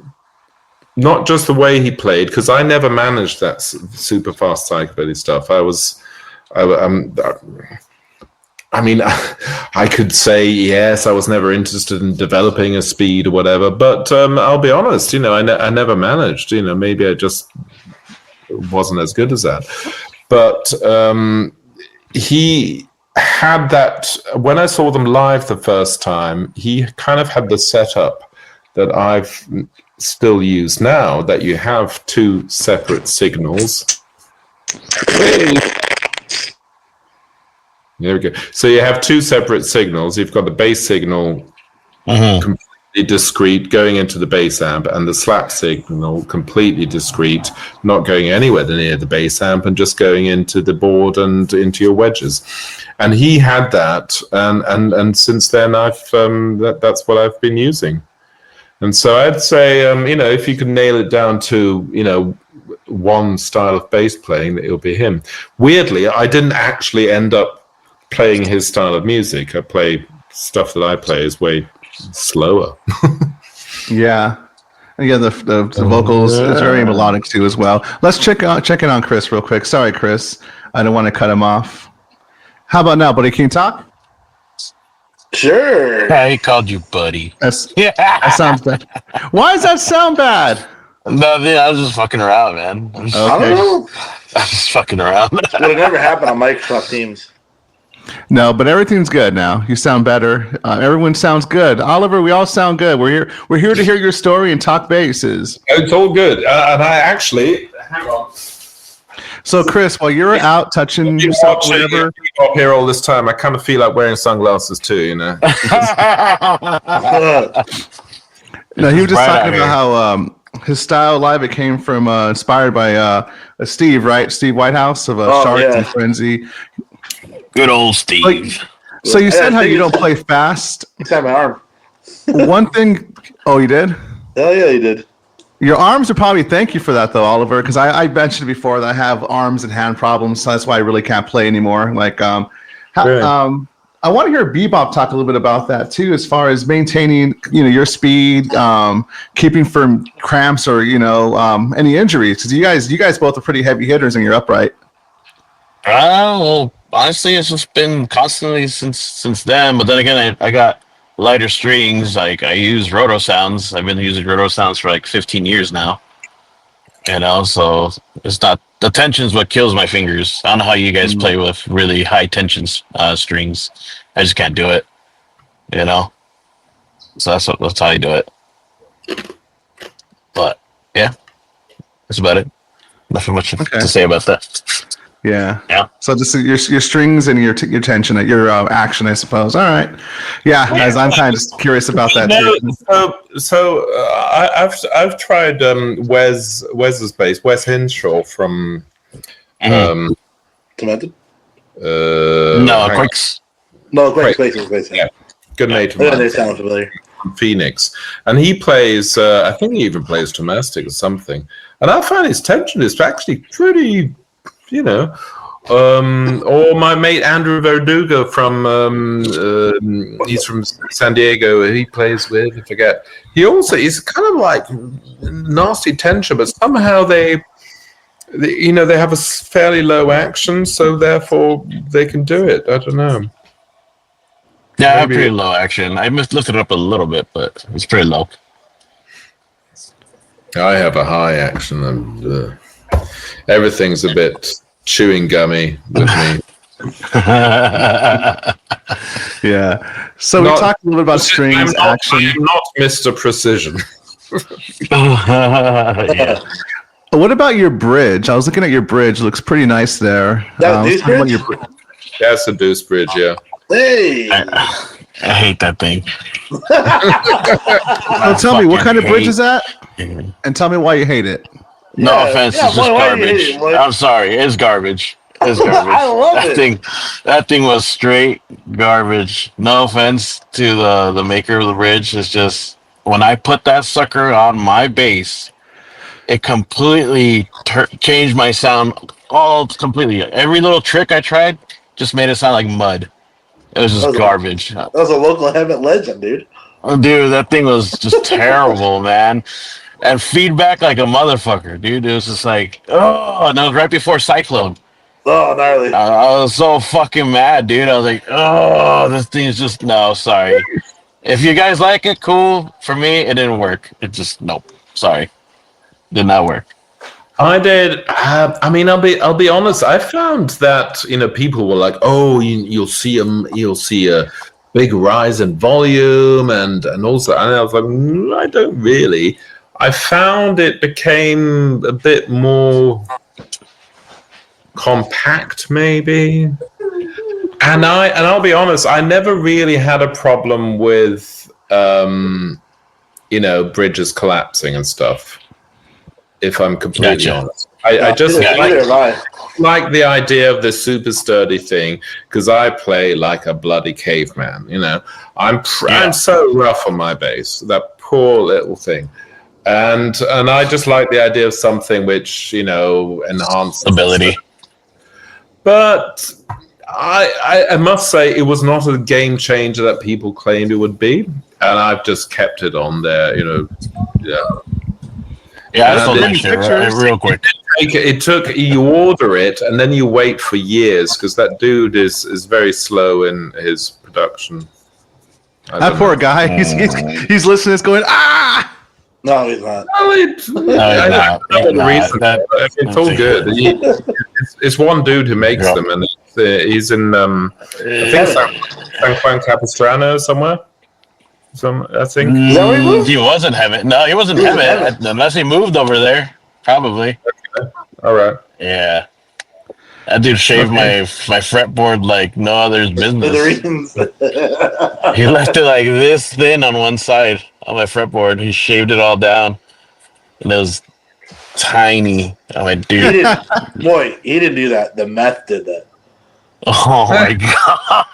not just the way he played, because I never managed that super fast psychobilly stuff. I mean, I could say, yes, I was never interested in developing a speed or whatever, but I'll be honest, I never managed, maybe I just wasn't as good as that. But he had that, when I saw them live the first time, he kind of had the setup that I've still used now, that you have two separate signals. There we go. So you have two separate signals. You've got the bass signal completely discrete going into the bass amp, and the slap signal completely discrete, not going anywhere near the bass amp and just going into the board and into your wedges. And he had that, and since then that's what I've been using. And so I'd say if you can nail it down to one style of bass playing, that it'll be him. Weirdly, I didn't actually end up playing his style of music. I play stuff that I play is way slower. Yeah. And again, the vocals is very melodic too as well. Let's check in on Kris real quick. Sorry, Kris. I don't want to cut him off. How about now, buddy? Can you talk? Sure. Yeah, he called you buddy. That sounds bad. Why does that sound bad? Nothing. I was just fucking around, man. I don't know. I was just fucking around. Would have never happened on Microsoft Teams. No, but everything's good now. You sound better. Everyone sounds good. Oliver, we all sound good. We're here to hear your story and talk bases. It's all good. And I actually, hang on. So, Kris, while you're out touching yourself, whatever, up here all this time, I kind of feel like wearing sunglasses too. No, he was just talking about how his style live, it came from inspired by Steve, right? Steve Whitehouse of Sharks and Frenzy. Good old Steve. So you said how you don't play fast. He's had my arm. One thing. Oh, you did? Hell yeah, he did. Your arms are probably thank you for that though, Oliver, because I mentioned before that I have arms and hand problems, so that's why I really can't play anymore. Like, I want to hear Bebop talk a little bit about that too, as far as maintaining, your speed, keeping from cramps or any injuries, because you guys both are pretty heavy hitters in your upright. Well, honestly, it's just been constantly since then. But then again, I got lighter strings. Like I use roto sounds. I've been using roto sounds for like 15 years now. So it's not the tension's what kills my fingers. I don't know how you guys play with really high tensions strings. I just can't do it. So that's how you do it. But yeah, that's about it. Nothing much to say about that. Yeah. Yeah. So just your strings and your tension, your action, I suppose. All right. Yeah. As I'm kind of just curious about that too. I've tried Wes's bass, Wes Henshaw from Commented? Quakes. No, Quakes. Yeah. Good mate of Yeah, mine. they sound familiar. From Phoenix, and he plays. I think he even plays domestic or something. And I find his tension is actually pretty, or my mate Andrew Verdugo from he's from San Diego. He plays with, I forget. He also is kind of like nasty tension, but somehow they have a fairly low action, so therefore they can do it. I don't know. Yeah, I have pretty low action. I lifted it up a little bit, but it's pretty low. I have a high action, and everything's a bit chewing gummy with me. Yeah. So we talked a little bit about strings action. I'm not Mr. Precision. Yeah. What about your bridge? I was looking at your bridge. It looks pretty nice there. Deuce bridge? That's a deuce bridge, yeah. Hey! I hate that thing. Tell me, what kind of bridge is that? And tell me why you hate it. No offense, it's just garbage. I'm sorry, it's garbage. It's garbage. I love it. That thing was straight garbage. No offense to the maker of the bridge. It's just when I put that sucker on my bass, it completely changed my sound completely. Every little trick I tried just made it sound like mud. It was just garbage. That was a local Hemet legend, dude. Oh, dude, that thing was just terrible, man. And feedback like a motherfucker, dude. It was just like, and that was right before Cyclone. Oh, gnarly. I was so fucking mad, dude. I was like, this thing is just, no, sorry. If you guys like it, cool. For me, it didn't work. It just, nope. Sorry. Did not work. I did. I mean, I'll be honest. I found that people were like, "Oh, you'll see a big rise in volume and also," and I was like, "I don't really." I found it became a bit more compact, maybe. And I'll be honest. I never really had a problem with bridges collapsing and stuff. If I'm completely honest, I just like the idea of the super sturdy thing because I play like a bloody caveman. I'm so rough on my bass, that poor little thing, and I just like the idea of something which enhances ability. But I must say it was not a game changer that people claimed it would be, and I've just kept it on there. Yeah, I saw that shit real quick. It took you order it and then you wait for years because that dude is very slow in his production. That poor guy. He's listening. He's going No, he's not. It's all good. It's one dude who makes them, and he's in I think San Juan Capistrano somewhere. I think he wasn't Hemet. No, he wasn't Hemet unless he moved over there. Probably. Okay. All right. Yeah, that dude shaved my fretboard like no other's business. He left it like this thin on one side on my fretboard. He shaved it all down, and it was tiny. I'm like, dude, He didn't do that. The meth did that. Oh my god.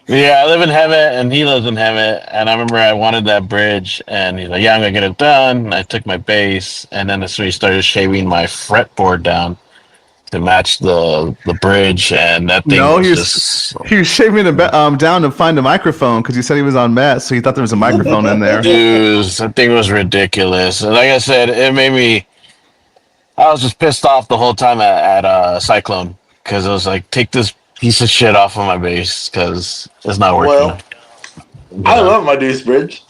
Yeah, I live in Hemet, and he lives in Hemet, and I remember I wanted that bridge, and he's like, yeah, I'm going to get it done, and I took my bass, and then that's when he started shaving my fretboard down to match the bridge, and that thing he was shaving it down to find a microphone, because he said he was on Met, so he thought there was a microphone in there. Dude, that thing was ridiculous. And like I said, it made me, I was just pissed off the whole time at Cyclone, because I was like, take this piece of shit off of my bass because it's not working. Well, I love my Deuce Bridge.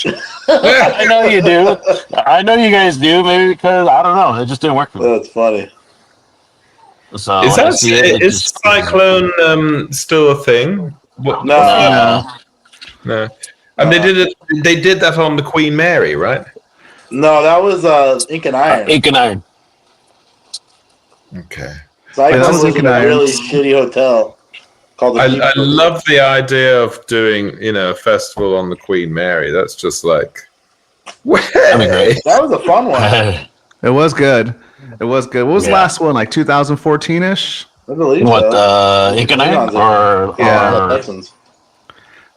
I know you do. I know you guys do. Maybe because I don't know. It just didn't work for me. That's funny. So is Cyclone still a thing? No. And they did that on the Queen Mary, right? No, that was Ink and Iron. Ink and Iron. Okay. Cyclone was in a really shitty hotel called the I love the idea of doing, a festival on the Queen Mary. That's just like, that'd be great. That was a fun one. It was good. It was good. What was the last one? Like 2014-ish? I believe what, so. Ink and Iron? Or Texans.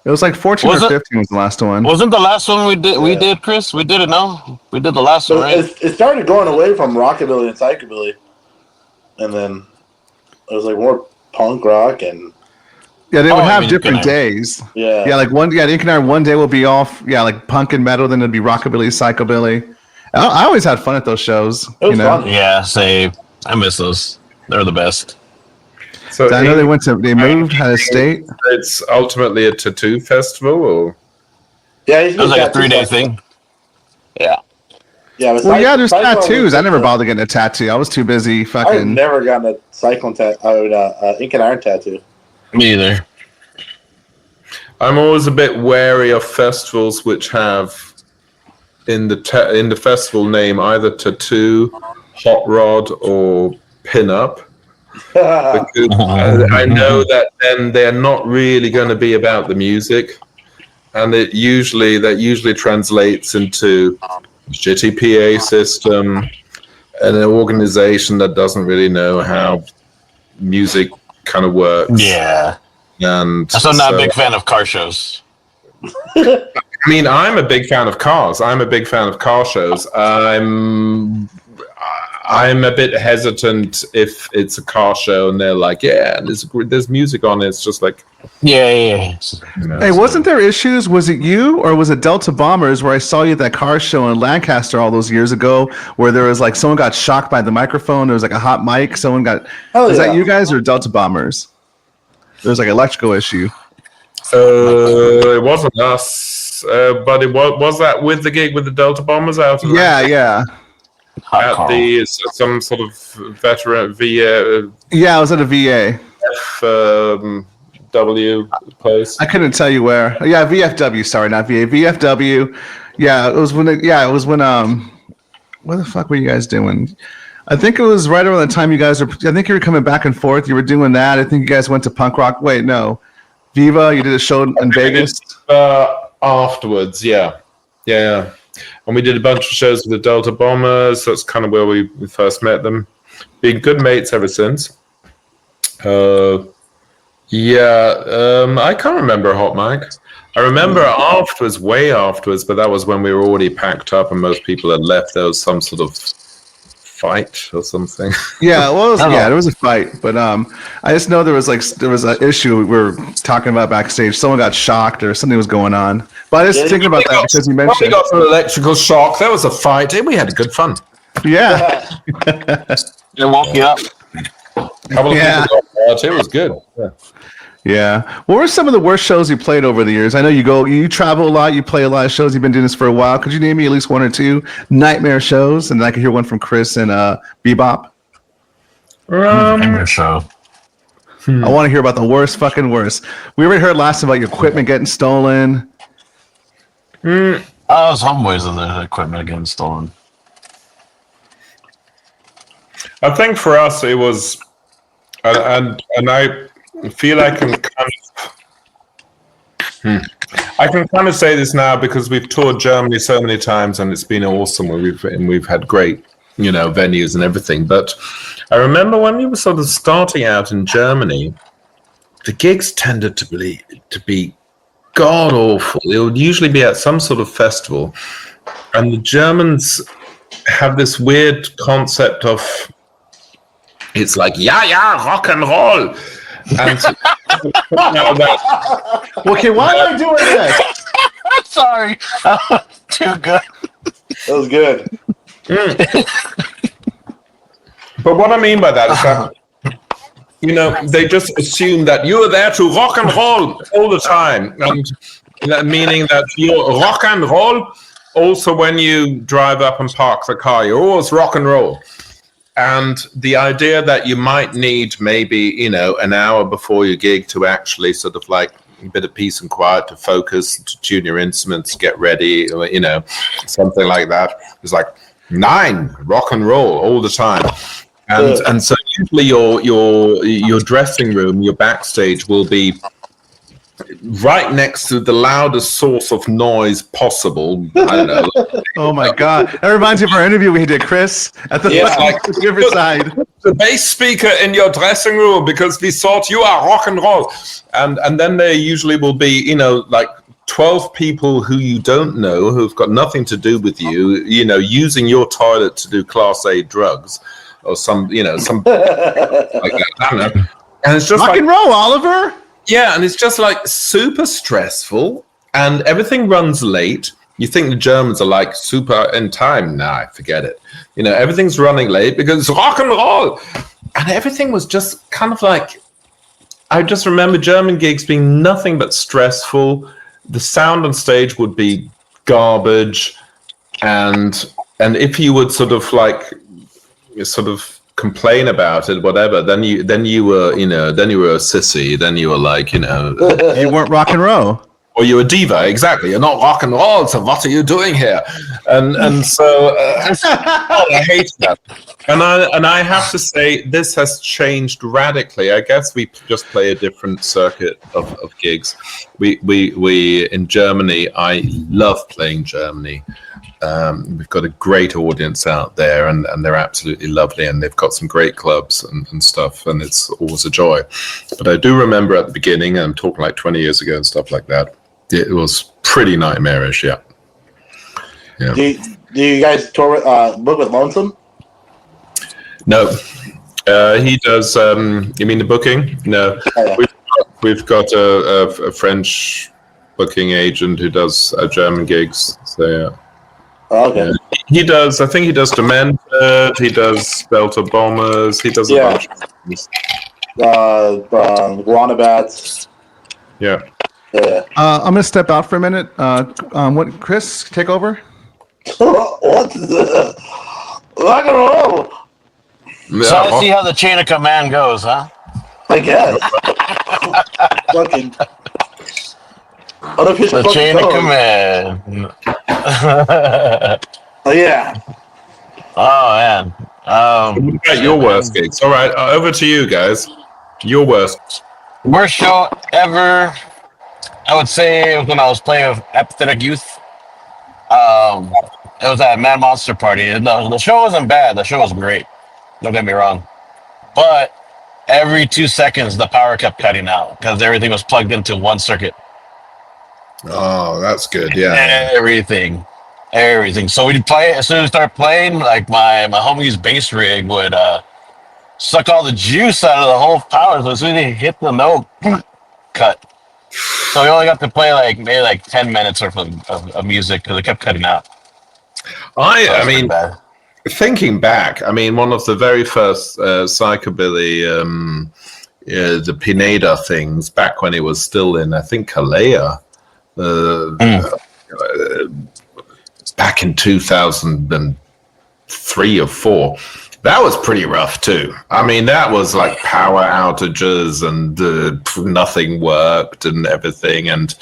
It was like 14 or 15 was the last one. Wasn't the last one we did? We did, Chris. We did it. No, we did the last one, right? It started going away from rockabilly and psychobilly, and then it was like more punk rock and. Yeah, they would have different days. Yeah, like Ink and Iron one day will be off. Yeah, like punk and metal. Then it'd be rockabilly, psychobilly. I always had fun at those shows. It was fun. Yeah, same. I miss those. They're the best. So I know they moved out of state. It's ultimately a tattoo festival, or it was like a 3-day thing. Yeah. Yeah. There's tattoos. I never bothered getting a tattoo. I was too busy fucking. I've never gotten a Cyclone tattoo. Ink and Iron tattoo. Me either. I'm always a bit wary of festivals which have in the festival name either tattoo, hot rod, or pin-up. Because I know that then they're not really going to be about the music, and that usually translates into shitty PA system and an organization that doesn't really know how music kind of works. Yeah, and so I'm not a big fan of car shows. I mean, I'm a big fan of cars. I'm a big fan of car shows. I'm a bit hesitant if it's a car show and they're like, there's music on it. It's just like, yeah. Hey, wasn't there issues? Was it you or was it Delta Bombers where I saw you at that car show in Lancaster all those years ago where there was like someone got shocked by the microphone? There was like a hot mic. Someone got. Was that you guys or Delta Bombers? There was like an electrical issue. It wasn't us, but it was that with the gig with the Delta Bombers out. Yeah. At some sort of veteran VA. Yeah, I was at a VA. W place. I couldn't tell you where. Yeah, VFW. Sorry, not VA. VFW. Yeah, it was when. What the fuck were you guys doing? I think it was right around the time you guys were. I think you were coming back and forth. You were doing that. I think you guys went to punk rock. Wait, no. Viva. You did a show in Vegas. Afterwards, yeah. And we did a bunch of shows with the Delta Bombers. That's kind of where we first met them. Been good mates ever since. I can't remember Hot Mic. I remember way afterwards, but that was when we were already packed up and most people had left. There was some sort of fight or something. Yeah, well, there was a fight, but I just know there was an issue we were talking about backstage. Someone got shocked or something was going on. But I was thinking about that because you mentioned we got an electrical shock. There was a fight. We had good fun. Yeah, They woke you up. A couple of people got hurt. It was good. Yeah. What were some of the worst shows you played over the years? I know you travel a lot, you play a lot of shows. You've been doing this for a while. Could you name me at least one or two nightmare shows? And I could hear one from Kris and Bebop. Nightmare show. I want to hear about the worst. We already heard last about your equipment getting stolen. Some in the equipment getting stolen. I think for us it was, and I feel I can kind of say this now because we've toured Germany so many times and it's been awesome. We've had great, venues and everything. But I remember when we were sort of starting out in Germany, the gigs tended to be god awful. It would usually be at some sort of festival, and the Germans have this weird concept of it's like rock and roll. And okay, why am I doing this? Sorry, too good. That was good. But what I mean by that is that they just assume that you are there to rock and roll all the time, and meaning that you're rock and roll. Also, when you drive up and park the car, you're always rock and roll. And the idea that you might need maybe, an hour before your gig to actually sort of like a bit of peace and quiet to focus, to tune your instruments, get ready, something like that. It's like 9 rock and roll all the time. And so usually your dressing room, your backstage will be right next to the loudest source of noise possible. I don't know. Oh my God! That reminds me of our interview we did, Kris, at the Riverside. The bass speaker in your dressing room because we thought you are rock and roll, and then there usually will be like 12 people who you don't know who've got nothing to do with you, using your toilet to do Class A drugs or some like that. I don't know. And it's just rock and roll, Oliver. Yeah, and it's just like super stressful, and everything runs late. You think the Germans are like super in time? Nah, forget it. Everything's running late because it's rock and roll. And everything was just kind of like, I just remember German gigs being nothing but stressful. The sound on stage would be garbage. And if you would sort of complain about it, whatever, then you were a sissy. Then you were like, you weren't rock and roll. Or you're a diva, exactly. You're not rock and roll, so what are you doing here? And so I hate that. And I have to say, this has changed radically. I guess we just play a different circuit of gigs. We in Germany, I love playing Germany. We've got a great audience out there, and they're absolutely lovely, and they've got some great clubs and stuff, and it's always a joy. But I do remember at the beginning, I'm talking like 20 years ago and stuff like that, it was pretty nightmarish, yeah. Do you guys tour book with Lonesome? No. He does, you mean the booking? No. Yeah. We've got a French booking agent who does German gigs, so yeah. Oh, okay. He does. I think he does Demented. He does Belter Bombers. He does a bunch of things. Guanabats. Yeah. I'm gonna step out for a minute. What, Kris, take over? What the? Rock and roll. So let's see how the chain of command goes, huh? I guess. Fucking. The chain of command. Oh yeah. Oh man. What about your worst gigs? All right, over to you guys. Your worst. Worst show ever. I would say when I was playing with Apathetic Youth. It was at Mad Monster Party. The show wasn't bad. The show was great. Don't get me wrong. But every 2 seconds, the power kept cutting out because everything was plugged into one circuit. Oh, that's good. Yeah. Everything. So we'd play as soon as we start playing. Like my homie's bass rig would suck all the juice out of the whole power. So as soon as they hit the note, cut. So we only got to play maybe 10 minutes worth of music because it kept cutting out. I mean, thinking back, I mean, one of the very first psychobilly, the Pineda things back when it was still in, I think, Kalea. Back in 2003 or 4, that was pretty rough too. I mean, that was like power outages and nothing worked and everything. And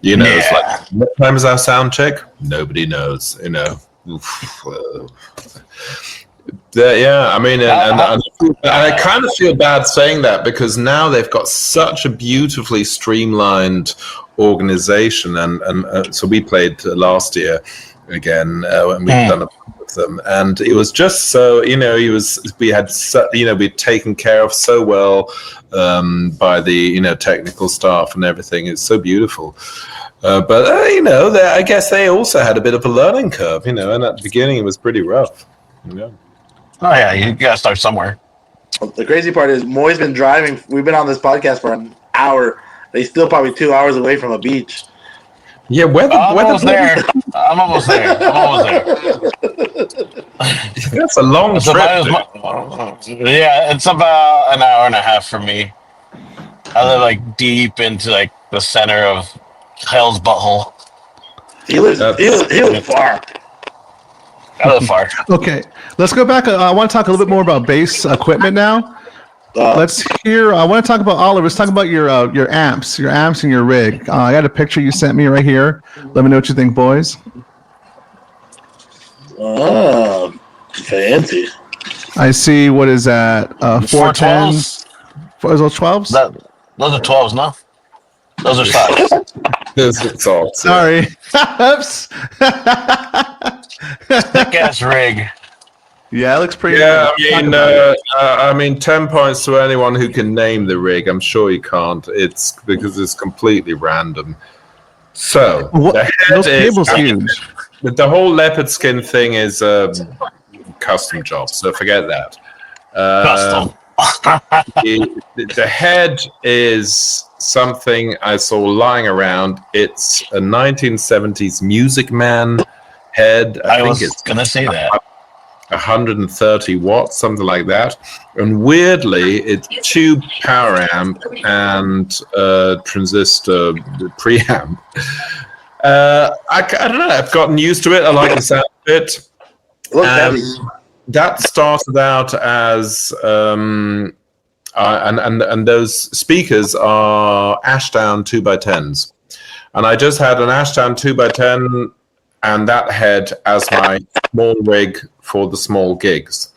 it's like, what time is our sound check? Nobody knows. Yeah, I mean, and I kind of feel bad saying that because now they've got such a beautifully streamlined organization, and so we played last year again, and we've done a bunch with them, and it was just so we'd taken care of so well by the technical staff and everything. It's so beautiful. But I guess they also had a bit of a learning curve, and at the beginning it was pretty rough. Oh yeah, you gotta start somewhere. The crazy part is Moy's been driving. We've been on this podcast for an hour. He's still probably 2 hours away from a beach. Yeah, I'm almost there. That's a long trip. Yeah, it's about an hour and a half for me. I live deep into the center of hell's butthole. He lives far. I live far. Okay, let's go back. I want to talk a little bit more about bass equipment now. Let's hear. I want to talk about Oliver. Let's talk about your amps and your rig. I got a picture you sent me right here. Let me know what you think, boys. Oh, fancy. I see. What is that? 410s. 412s. Is those 12s? Those are 12s, no? Those are stocks. This is all. Sorry. Oops. Thick ass rig. Yeah, it looks pretty. Yeah, I mean, 10 points to anyone who can name the rig. I'm sure you can't. It's because it's completely random. So the head those cable's huge. The whole leopard skin thing is a custom job, so forget that. Custom. The head is something I saw lying around. It's a 1970s Music Man head. I was gonna say that. 130 watts, something like that. And weirdly, it's tube power amp and transistor preamp. I don't know. I've gotten used to it. I like the sound of it. That started out as and those speakers are Ashdown 2x10s, and I just had an Ashdown 2x10 and that head as my small rig for the small gigs.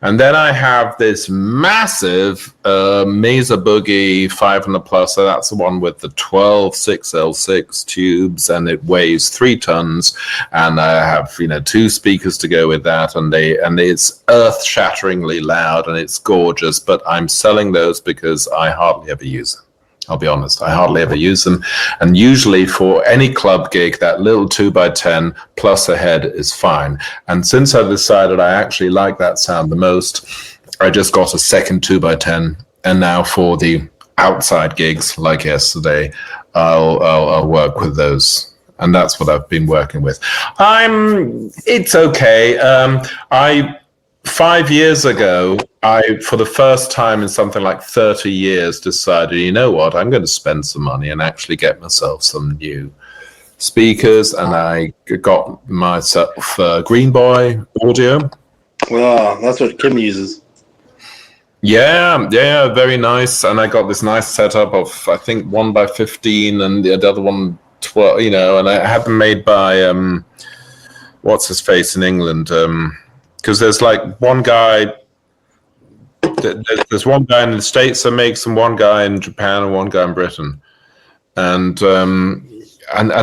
And then I have this massive Mesa Boogie 500 plus. So that's the one with the 12 6L6 tubes, and it weighs 3 tons. And I have, 2 speakers to go with that, and it's earth-shatteringly loud, and it's gorgeous. But I'm selling those because I hardly ever use them. I'll be honest, I hardly ever use them. And usually for any club gig, that little 2x10 plus a head is fine. And since I decided I actually like that sound the most, I just got a second 2x10. And now for the outside gigs, like yesterday, I'll work with those. And that's what I've been working with. It's okay. 5 years ago, I, for the first time in something like 30 years, decided, you know what, I'm going to spend some money and actually get myself some new speakers. And I got myself Green Boy audio. Well, that's what Kim uses. Yeah, very nice. And I got this nice setup of, I think, 1x15 and the other one 12, and I had them made by, what's his face in England? Because there's like one guy, there's one guy in the States that makes them, one guy in Japan, and one guy in Britain, and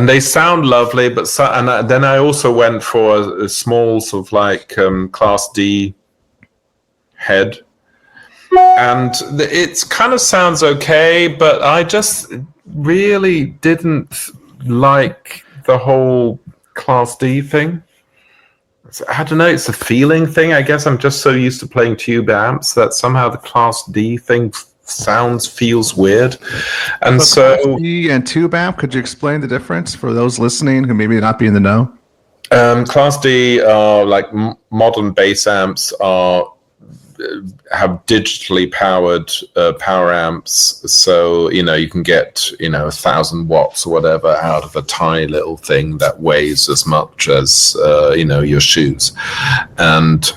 they sound lovely. But then I also went for a small sort of like Class D head, and it kind of sounds okay, but I just really didn't like the whole Class D thing. I don't know, it's a feeling thing. I guess I'm just so used to playing tube amps that somehow the Class D thing feels weird. And so Class D and tube amp, could you explain the difference for those listening who maybe not be in the know? Class D are like modern bass amps have digitally powered power amps, so you can get 1,000 watts or whatever out of a tiny little thing that weighs as much as your shoes, and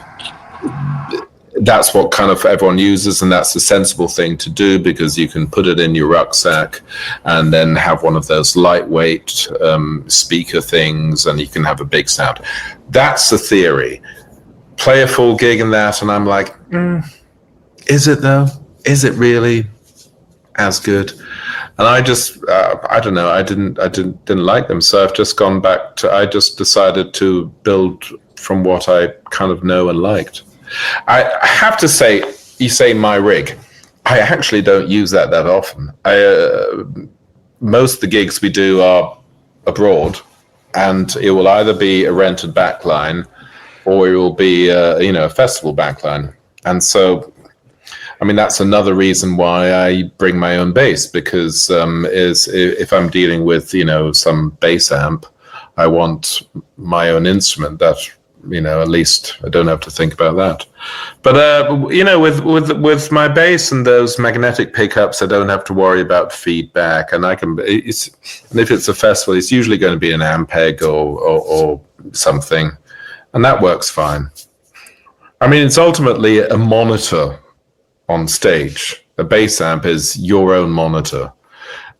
that's what kind of everyone uses, and that's the sensible thing to do because you can put it in your rucksack and then have one of those lightweight speaker things, and you can have a big sound. That's the theory. Play a full gig in that, and I'm like, is it though? Is it really as good? And I just, I don't know. I didn't like them, so I've just gone back to. I just decided to build from what I kind of know and liked. I have to say, you say my rig. I actually don't use that often. Most of the gigs we do are abroad, and it will either be a rented backline or it will be a festival backline. And so, I mean, that's another reason why I bring my own bass, because if I'm dealing with some bass amp, I want my own instrument that at least I don't have to think about that. But with my bass and those magnetic pickups, I don't have to worry about feedback, and and if it's a festival, it's usually going to be an Ampeg or something. And that works fine. I mean, it's ultimately a monitor on stage. A bass amp is your own monitor,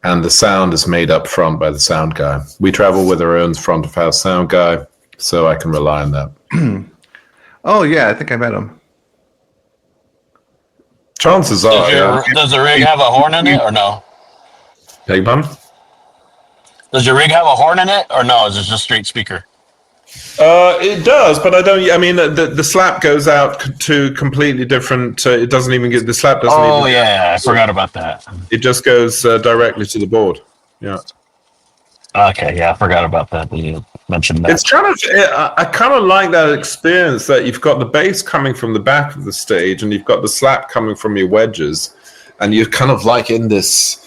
and the sound is made up front by the sound guy. We travel with our own front of house sound guy, so I can rely on that. Oh, yeah, I think I met him. Chances are, Does the rig have a horn in it or no? Big pun? Does your rig have a horn in it or no? Is it just straight speaker? It does, but I don't. I mean, the slap goes out to completely different. It doesn't even get the slap. Doesn't. Oh yeah, I forgot about that. It just goes directly to the board. Yeah. Okay, yeah, I forgot about that. You mentioned that. It's kind of. I kind of like that experience that you've got the bass coming from the back of the stage, and you've got the slap coming from your wedges, and you're kind of like in this.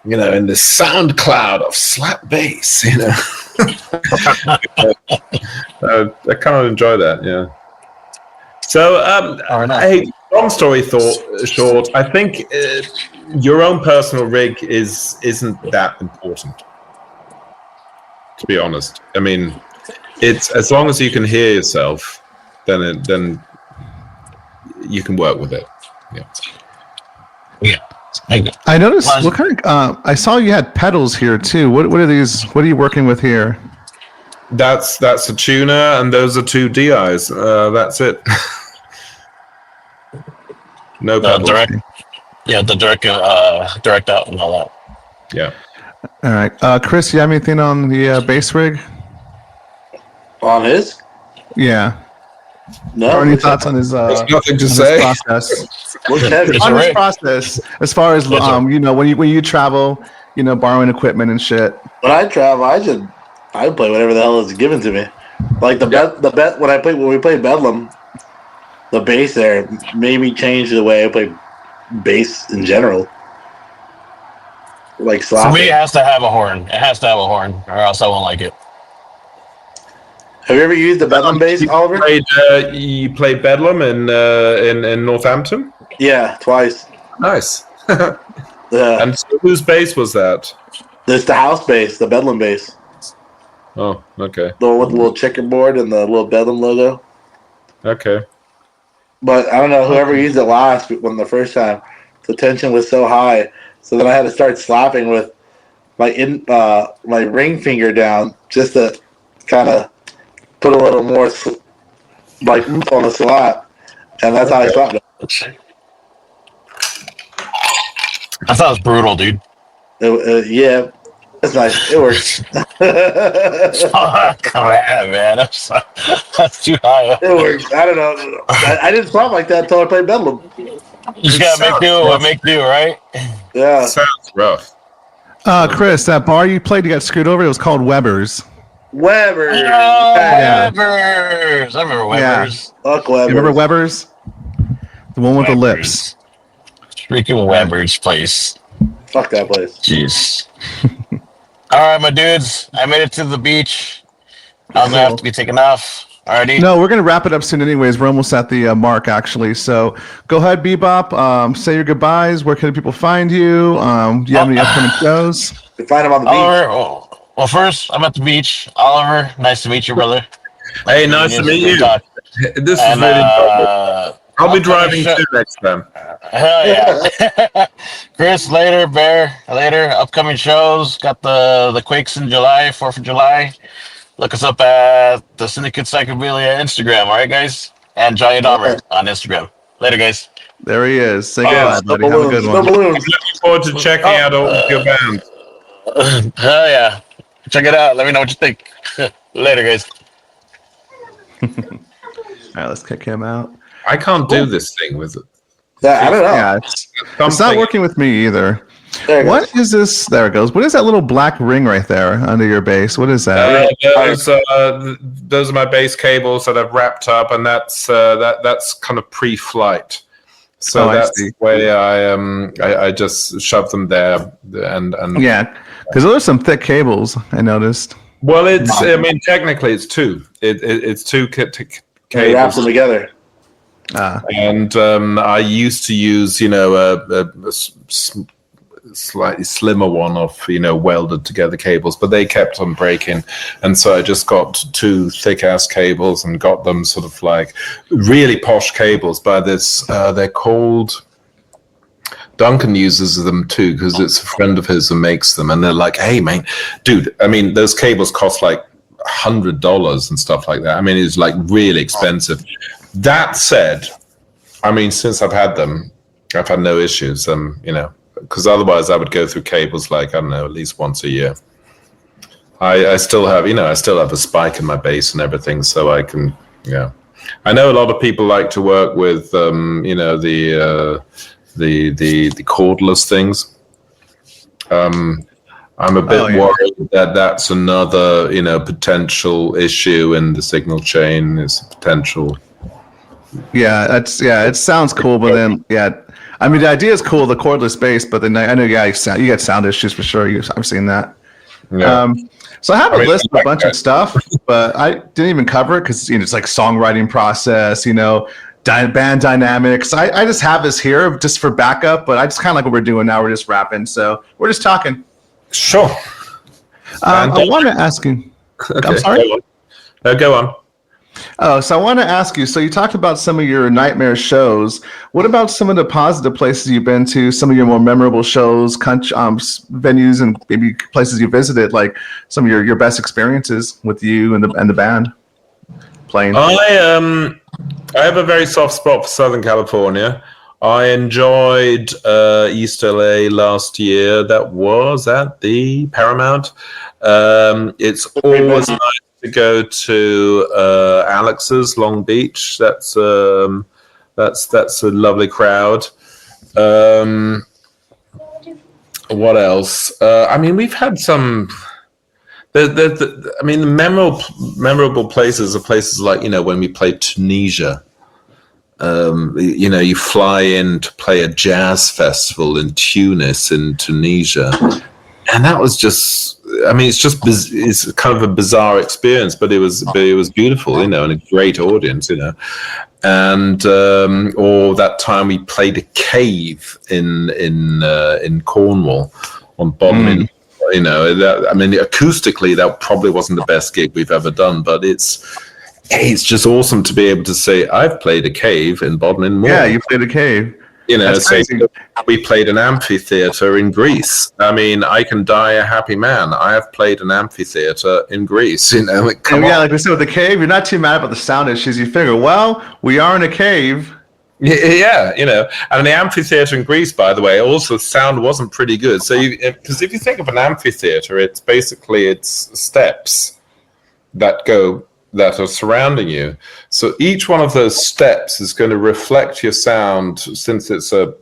In this sound cloud of slap bass, I kind of enjoy that, yeah. So, hey, long story short, I think your own personal rig isn't that important, to be honest. I mean, it's as long as you can hear yourself, then you can work with it. Yeah. Yeah. I noticed what kind of. I saw you had pedals here too. What are these? What are you working with here? That's a tuner, and those are two DIs. That's it. No pedals. The direct out and all that. Yeah. All right, Kris, you have anything on the bass rig? On his? Yeah. No. Or any thoughts on his? There's nothing to say. Process. It's On his process, as far as when you travel, borrowing equipment and shit. When I travel, I play whatever the hell is given to me. Like when we played Bedlam, the bass there made me change the way I play bass in general. Like For me, it has to have a horn. It has to have a horn, or else I won't like it. Have you ever used the Bedlam bass, Oliver? You played Bedlam in Northampton? Yeah, twice. Nice. Yeah. And so whose bass was that? It's the house bass, the Bedlam bass. Oh, okay. The one with the little checkerboard and the little Bedlam logo. Okay. But I don't know, whoever used it last when the first time, the tension was so high. So then I had to start slapping with my ring finger down just to kind of put a little more on the slap. And that's how I slapped it. I thought it was brutal, dude. Yeah, that's nice. It works. Come on, man. That's too high. It works. I don't know. I didn't slap like that until I played Bedlam. You just gotta make do, right? Yeah. Sounds rough. Kris, that bar you played, you got screwed over. It was called Weber's. Weber. Oh, Yeah. Weber's. I remember Weber's. Fuck Weber. You remember Weber's? The one with the lips. Freaking Weber's place. Fuck that place. Jeez. All right, my dudes. I made it to the beach. I'm gonna have to be taking off. Alrighty. No, we're going to wrap it up soon anyways. We're almost at the mark, actually. So go ahead, Bebop. Say your goodbyes. Where can people find you? Do you have any upcoming shows? You find him on the beach. Oliver, well, first, I'm at the beach. Oliver, nice to meet you, brother. Hey, nice to meet you. This is really important. I'll be driving too next time. Hell yeah. Kris, later. Bear, later. Upcoming shows. Got the Quakes in July, 4th of July. Look us up at the Sindicates Psychobilly at Instagram, all right, guys? And Giant Armor on Instagram. Later, guys. There he is. Say goodbye, buddy. Have a good one. I'm looking forward to checking out all of your band. Hell yeah. Check it out. Let me know what you think. Later, guys. All right, let's kick him out. I can't do this thing with it. I don't know. Yeah, it's not working with me either. What is this? There it goes. What is that little black ring right there under your bass? What is that? Those are my bass cables that I've wrapped up, and that's kind of pre-flight. So that's the way I just shove them there, and yeah, because those are some thick cables. I noticed. Well, technically it's two. It's two cables. Wraps them together. And I used to use, a slightly slimmer one of, welded together cables, but they kept on breaking. And so I just got two thick ass cables and got them sort of like really posh cables by this, they're called, Duncan uses them too, because it's a friend of his who makes them. And they're like, hey man, dude, those cables cost like $100 and stuff like that. It's like really expensive. That said, since I've had them, I've had no issues. Because otherwise I would go through cables like, I don't know, at least once a year. I still have, a spike in my bass and everything, so I can, yeah. I know a lot of people like to work with, the cordless things. I'm a bit worried that that's another, potential issue in the signal chain. Is potential. Yeah, it sounds cool, but then I mean the idea is cool, the cordless bass, but then I know you get sound issues for sure. I've seen that. Yeah. So I have a list of a bunch of stuff, but I didn't even cover it because it's like songwriting process, band dynamics. I just have this here just for backup, but I just kind of like what we're doing now. We're just rapping, so we're just talking. Sure. I want to ask you. Okay, I'm sorry. Go on. Oh, so I want to ask you. So you talked about some of your nightmare shows. What about some of the positive places you've been to? Some of your more memorable shows, venues, and maybe places you visited. Like some of your best experiences with you and the band playing. I have a very soft spot for Southern California. I enjoyed East LA last year. That was at the Paramount. It's always nice to go to Alex's Long Beach. That's a lovely crowd. What else? I mean, we've had some. The memorable places are places like when we played Tunisia. You fly in to play a jazz festival in Tunis in Tunisia, and that was just. I mean, it's kind of a bizarre experience, but it was beautiful, and a great audience, And or that time we played a cave in Cornwall on Bodmin. Acoustically, that probably wasn't the best gig we've ever done, but it's just awesome to be able to say I've played a cave in Bodmin Moor. Yeah, you played a cave. We played an amphitheater in Greece. I mean, I can die a happy man. I have played an amphitheater in Greece. Like we said with the cave, you're not too mad about the sound issues. You figure, well, we are in a cave. Yeah, and the amphitheater in Greece, by the way, also sound wasn't pretty good. So, because if you think of an amphitheater, it's steps that are surrounding you. So each one of those steps is going to reflect your sound, since it's a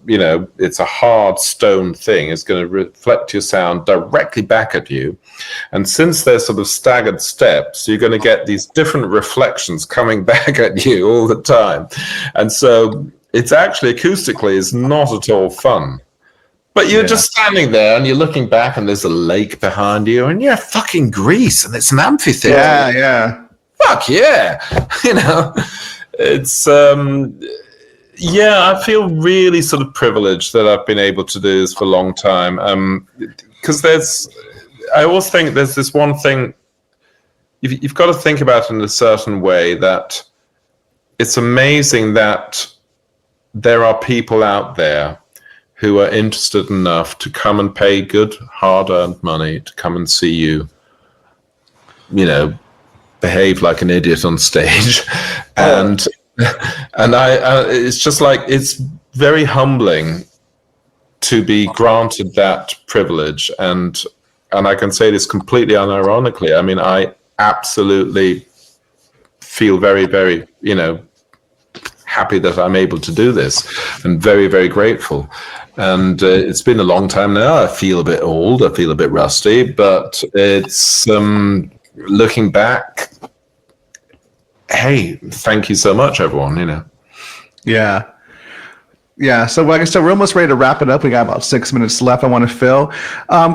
hard stone thing, it's going to reflect your sound directly back at you. And since they're sort of staggered steps, you're going to get these different reflections coming back at you all the time. And so it's actually acoustically is not at all fun. But you're just standing there and you're looking back and there's a lake behind you and you're fucking Greece and it's an amphitheater. Yeah. Fuck yeah. It's I feel really sort of privileged that I've been able to do this for a long time. Because I always think there's this one thing you've got to think about in a certain way, that it's amazing that there are people out there who are interested enough to come and pay good hard-earned money to come and see you, behave like an idiot on stage. And I it's just like, it's very humbling to be granted that privilege. And I can say this completely unironically. I mean, I absolutely feel very, very, happy that I'm able to do this, and very, very grateful. And it's been a long time now. I feel a bit old. I feel a bit rusty, but it's looking back. Hey, thank you so much, everyone. Yeah. So like I said, we're almost ready to wrap it up. We got about 6 minutes left. I want to fill.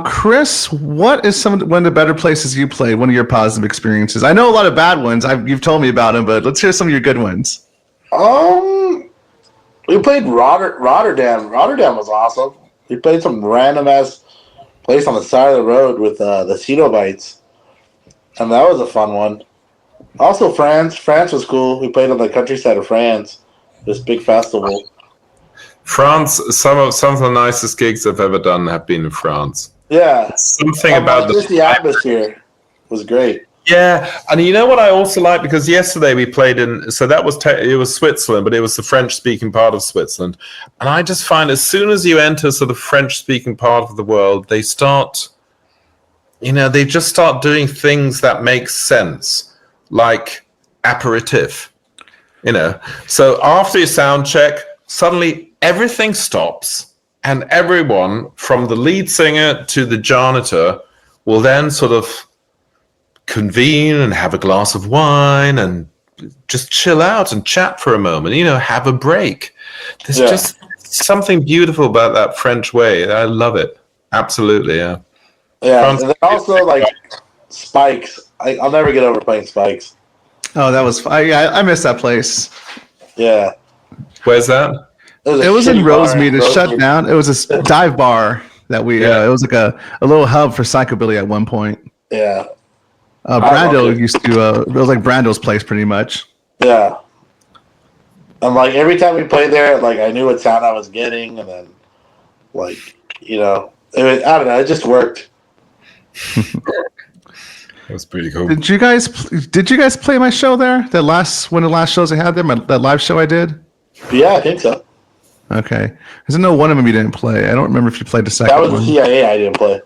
Kris, what is one of the better places you played? One of your positive experiences? I know a lot of bad ones. You've told me about them, but let's hear some of your good ones. We played Rotterdam. Rotterdam was awesome. We played some random ass place on the side of the road with the Cenobites, and that was a fun one. Also, France. France was cool. We played on the countryside of France. This big festival. France. Some of the nicest gigs I've ever done have been in France. Yeah. Something about the atmosphere was great. Yeah, and you know what I also like, because yesterday we played in, so that was it was Switzerland, but it was the French-speaking part of Switzerland, and I just find as soon as you enter sort of French-speaking part of the world, they start, they just start doing things that make sense, like aperitif, So after your sound check, suddenly everything stops, and everyone from the lead singer to the janitor will then sort of convene and have a glass of wine and just chill out and chat for a moment, have a break. There's just something beautiful about that French way. I love it. Absolutely, yeah. Yeah, and then also, like, Spikes. I'll never get over playing Spikes. Oh, that was I missed that place. Yeah. Where's that? It was in Rosemead. It shut down. It was a dive bar that we, it was like a little hub for psychobilly at one point. Yeah. Brando used to, it was like Brando's place pretty much. Yeah. And like every time we played there, like I knew what sound I was getting, and then like, I don't know, it just worked. That was pretty cool. Did you guys play my show there? One of the last shows I had there, that live show I did? Yeah, I think so. Okay. Because I know one of them you didn't play. I don't remember if you played the second one. That was the CIA I didn't play.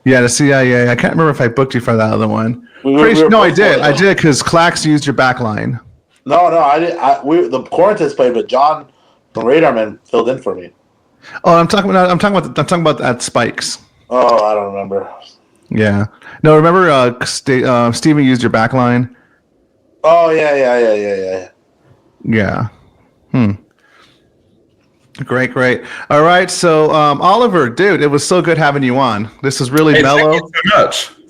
Yeah, the CIA. I can't remember if I booked you for that other one. I did. I did because Clax used your back line. No, I didn't. The Quatenteds played, but John from Radarman filled in for me. Oh, I'm talking about at Spikes. Oh, I don't remember. Yeah. No, remember Steven used your back line? Oh, yeah. Yeah. Great. All right, so Oliver, dude, it was so good having you on. This was really mellow.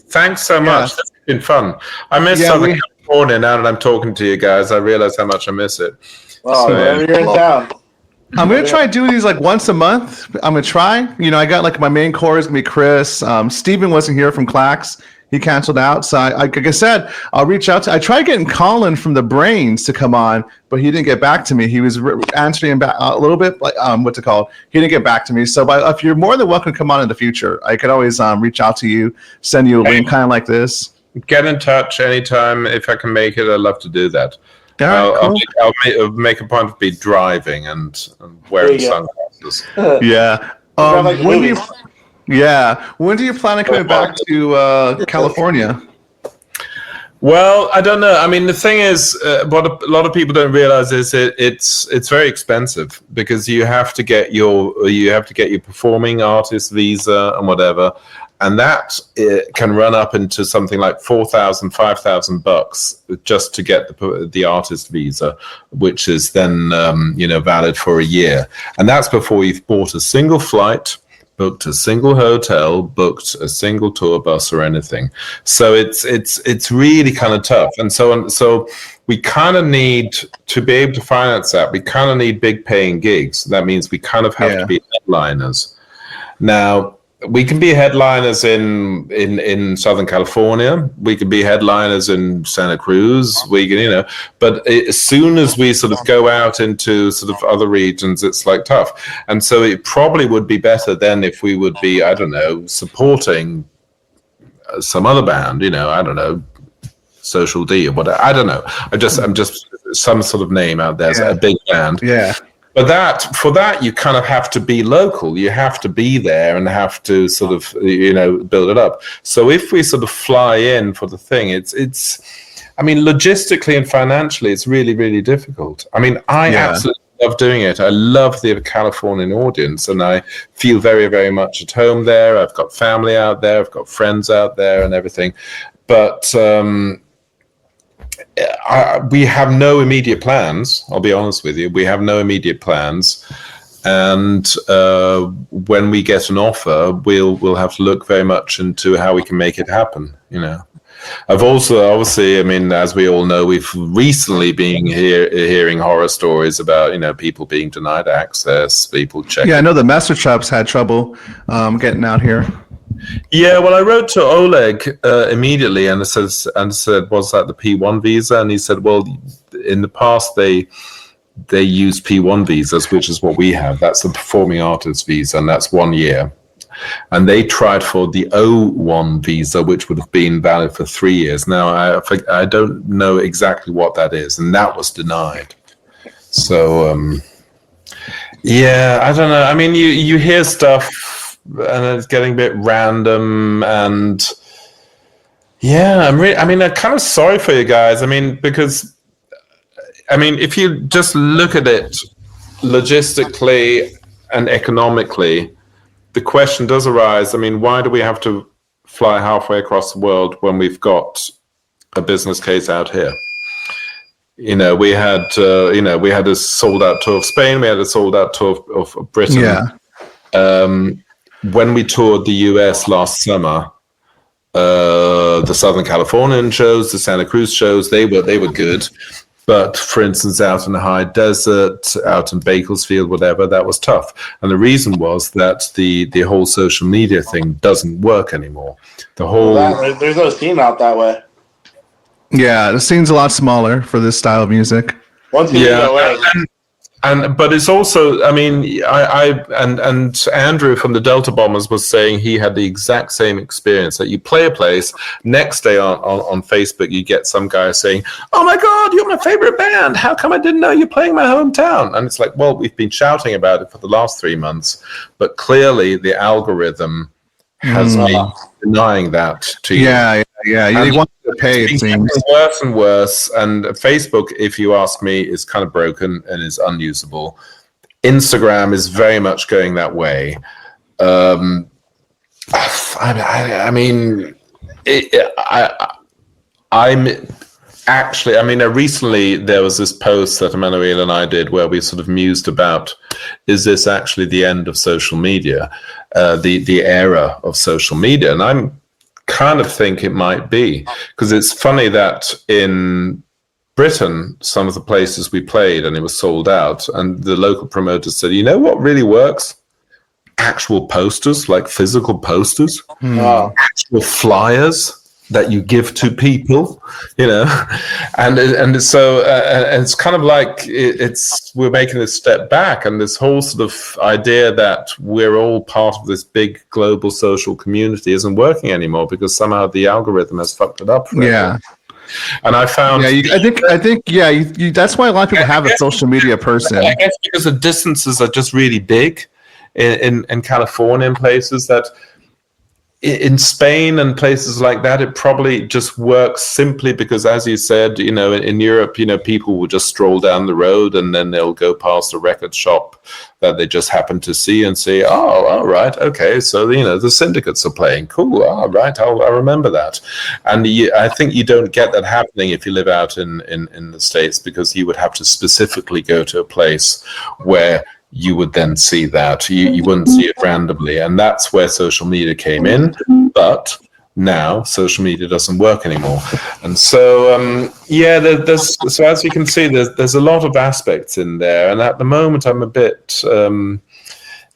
Thanks so much. It's been fun. I miss Southern California now that I'm talking to you guys. I realize how much I miss it. Oh, whenever you're in town. I'm going to try doing these like once a month. I'm going to try. I got like my main core is going to be Kris. Steven wasn't here from Clax. He canceled out. So like I said, I'll reach out I tried getting Colin from the Brains to come on, but he didn't get back to me. He was answering back a little bit, like what's it called? He didn't get back to me. So if you're more than welcome to come on in the future, I could always reach out to you, send you a link kind of like this. Get in touch anytime. If I can make it, I'd love to do that. All right, cool. I'll make a point of be driving and wearing sunglasses. Yeah. When do you plan on coming back to California? Well, I don't know. I mean, the thing is, what a lot of people don't realize is it's very expensive, because you have to get your performing artist visa and whatever, and that can run up into something like $4,000, $5,000 just to get the artist visa, which is then valid for a year, and that's before you've bought a single flight, booked a single hotel, booked a single tour bus or anything. So it's really kind of tough. And so we kind of need to be able to finance that. We kind of need big paying gigs. That means we kind of have to be headliners. Now, we can be headliners in Southern California. We can be headliners in Santa Cruz. We can, but as soon as we sort of go out into sort of other regions, it's like tough. And so it probably would be better then if we would be, I don't know, supporting some other band, I don't know, Social D or whatever. I don't know. I'm just some sort of name out there, a big band. Yeah. But for that, you kind of have to be local. You have to be there and have to sort of, build it up. So if we sort of fly in for the thing, it's I mean, logistically and financially, it's really, really difficult. I mean, I absolutely love doing it. I love the Californian audience, and I feel very, very much at home there. I've got family out there. I've got friends out there and everything. But we have no immediate plans. I'll be honest with you. We have no immediate plans, and when we get an offer, we'll have to look very much into how we can make it happen. I've also, obviously, I mean, as we all know, we've recently been hearing horror stories about people being denied access, people checking. Yeah, I know the Master Chops had trouble getting out here. Yeah, well, I wrote to Oleg immediately and said, was that the P1 visa? And he said, well, in the past they used P1 visas, which is what we have. That's the performing artist visa, and that's 1 year. and they tried for the O1 visa, which would have been valid for 3 years. Now, I don't know exactly what that is, and that was denied. So, yeah, I don't know. I mean, you hear stuff, and it's getting a bit random, and yeah, I'm kind of sorry for you guys. I mean, because, I mean, if you just look at it logistically and economically, the question does arise. I mean, why do we have to fly halfway across the world when we've got a business case out here? You know, we had a sold out tour of Spain. We had a sold out tour of Britain. Yeah. When we toured the US last summer, the Southern Californian shows, the Santa Cruz shows, they were good. But for instance, out in the high desert, out in Bakersfield, whatever, that was tough. And the reason was that the whole social media thing doesn't work anymore. There's no scene out that way. Yeah, the scene's a lot smaller for this style of music. Once you get away. But it's also, I mean, and Andrew from the Delta Bombers was saying he had the exact same experience, that you play a place, next day on Facebook you get some guy saying, "Oh my God, you're my favorite band. How come I didn't know you're playing my hometown?" And it's like, well, we've been shouting about it for the last 3 months, but clearly the algorithm has been denying that to you. Yeah. You want to pay, it seems. Worse and worse. And Facebook, if you ask me, is kind of broken and is unusable. Instagram is very much going that way. Recently there was this post that Emmanuel and I did where we sort of mused about, is this actually the end of social media, the era of social media? And I'm kind of think it might be, because it's funny that in Britain, some of the places we played and it was sold out, and the local promoters said, you know what really works? Actual posters, like physical posters, actual flyers that you give to people, you know, and so it's kind of like we're making this step back, and this whole sort of idea that we're all part of this big global social community isn't working anymore because somehow the algorithm has fucked it up. Yeah. And I found, I think, that's why a lot of people have a social media person. I guess because the distances are just really big in California and places that. In Spain and places like that, it probably just works simply because, as you said, you know, in Europe, you know, people will just stroll down the road and then they'll go past a record shop that they just happen to see and say, oh, all right, okay, so, you know, the Sindicates are playing. Cool, all right, I'll remember that. And I think you don't get that happening if you live out in the States, because you would have to specifically go to a place where you would then see that. You wouldn't see it randomly. And that's where social media came in. But now social media doesn't work anymore. And so, so as you can see, there's a lot of aspects in there. And at the moment, I'm a bit, I'm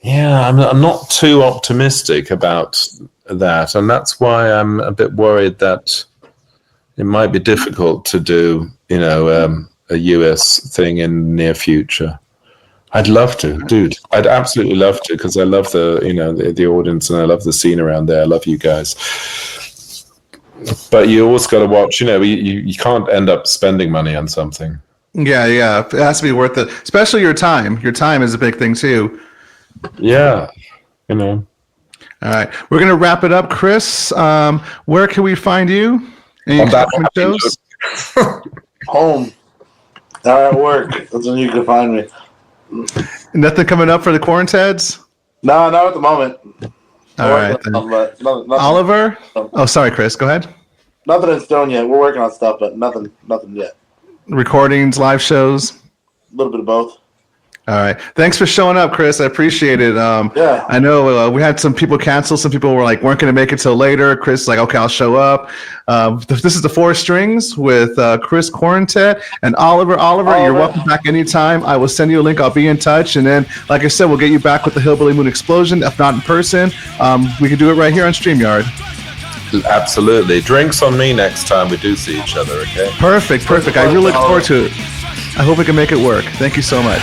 not too optimistic about that. And that's why I'm a bit worried that it might be difficult to do, you know, a US thing in the near future. I'd love to, dude. I'd absolutely love to, because I love the audience, and I love the scene around there. I love you guys. But you always got to watch. You know, you can't end up spending money on something. Yeah. It has to be worth it, especially your time. Your time is a big thing too. Yeah, you know. All right, we're gonna wrap it up, Kris. Where can we find you? Any shows? Home. At work. That's when you can find me. Nothing coming up for the Quatenteds? No, not at the moment. All right. Nothing. Oliver? Oh, sorry, Kris. Go ahead. Nothing in stone yet. We're working on stuff, but nothing yet. Recordings, live shows? A little bit of both. All right. Thanks for showing up, Kris. I appreciate it. Yeah. I know we had some people cancel. Some people weren't going to make it till later. Kris like, okay, I'll show up. This is the Four Strings with Kris Quatented and Oliver. Oliver, you're welcome back anytime. I will send you a link. I'll be in touch. And then, like I said, we'll get you back with the Hillbilly Moon Explosion. If not in person, we can do it right here on StreamYard. Absolutely. Drinks on me next time we do see each other, okay? Perfect. I really look forward to it. I hope we can make it work. Thank you so much.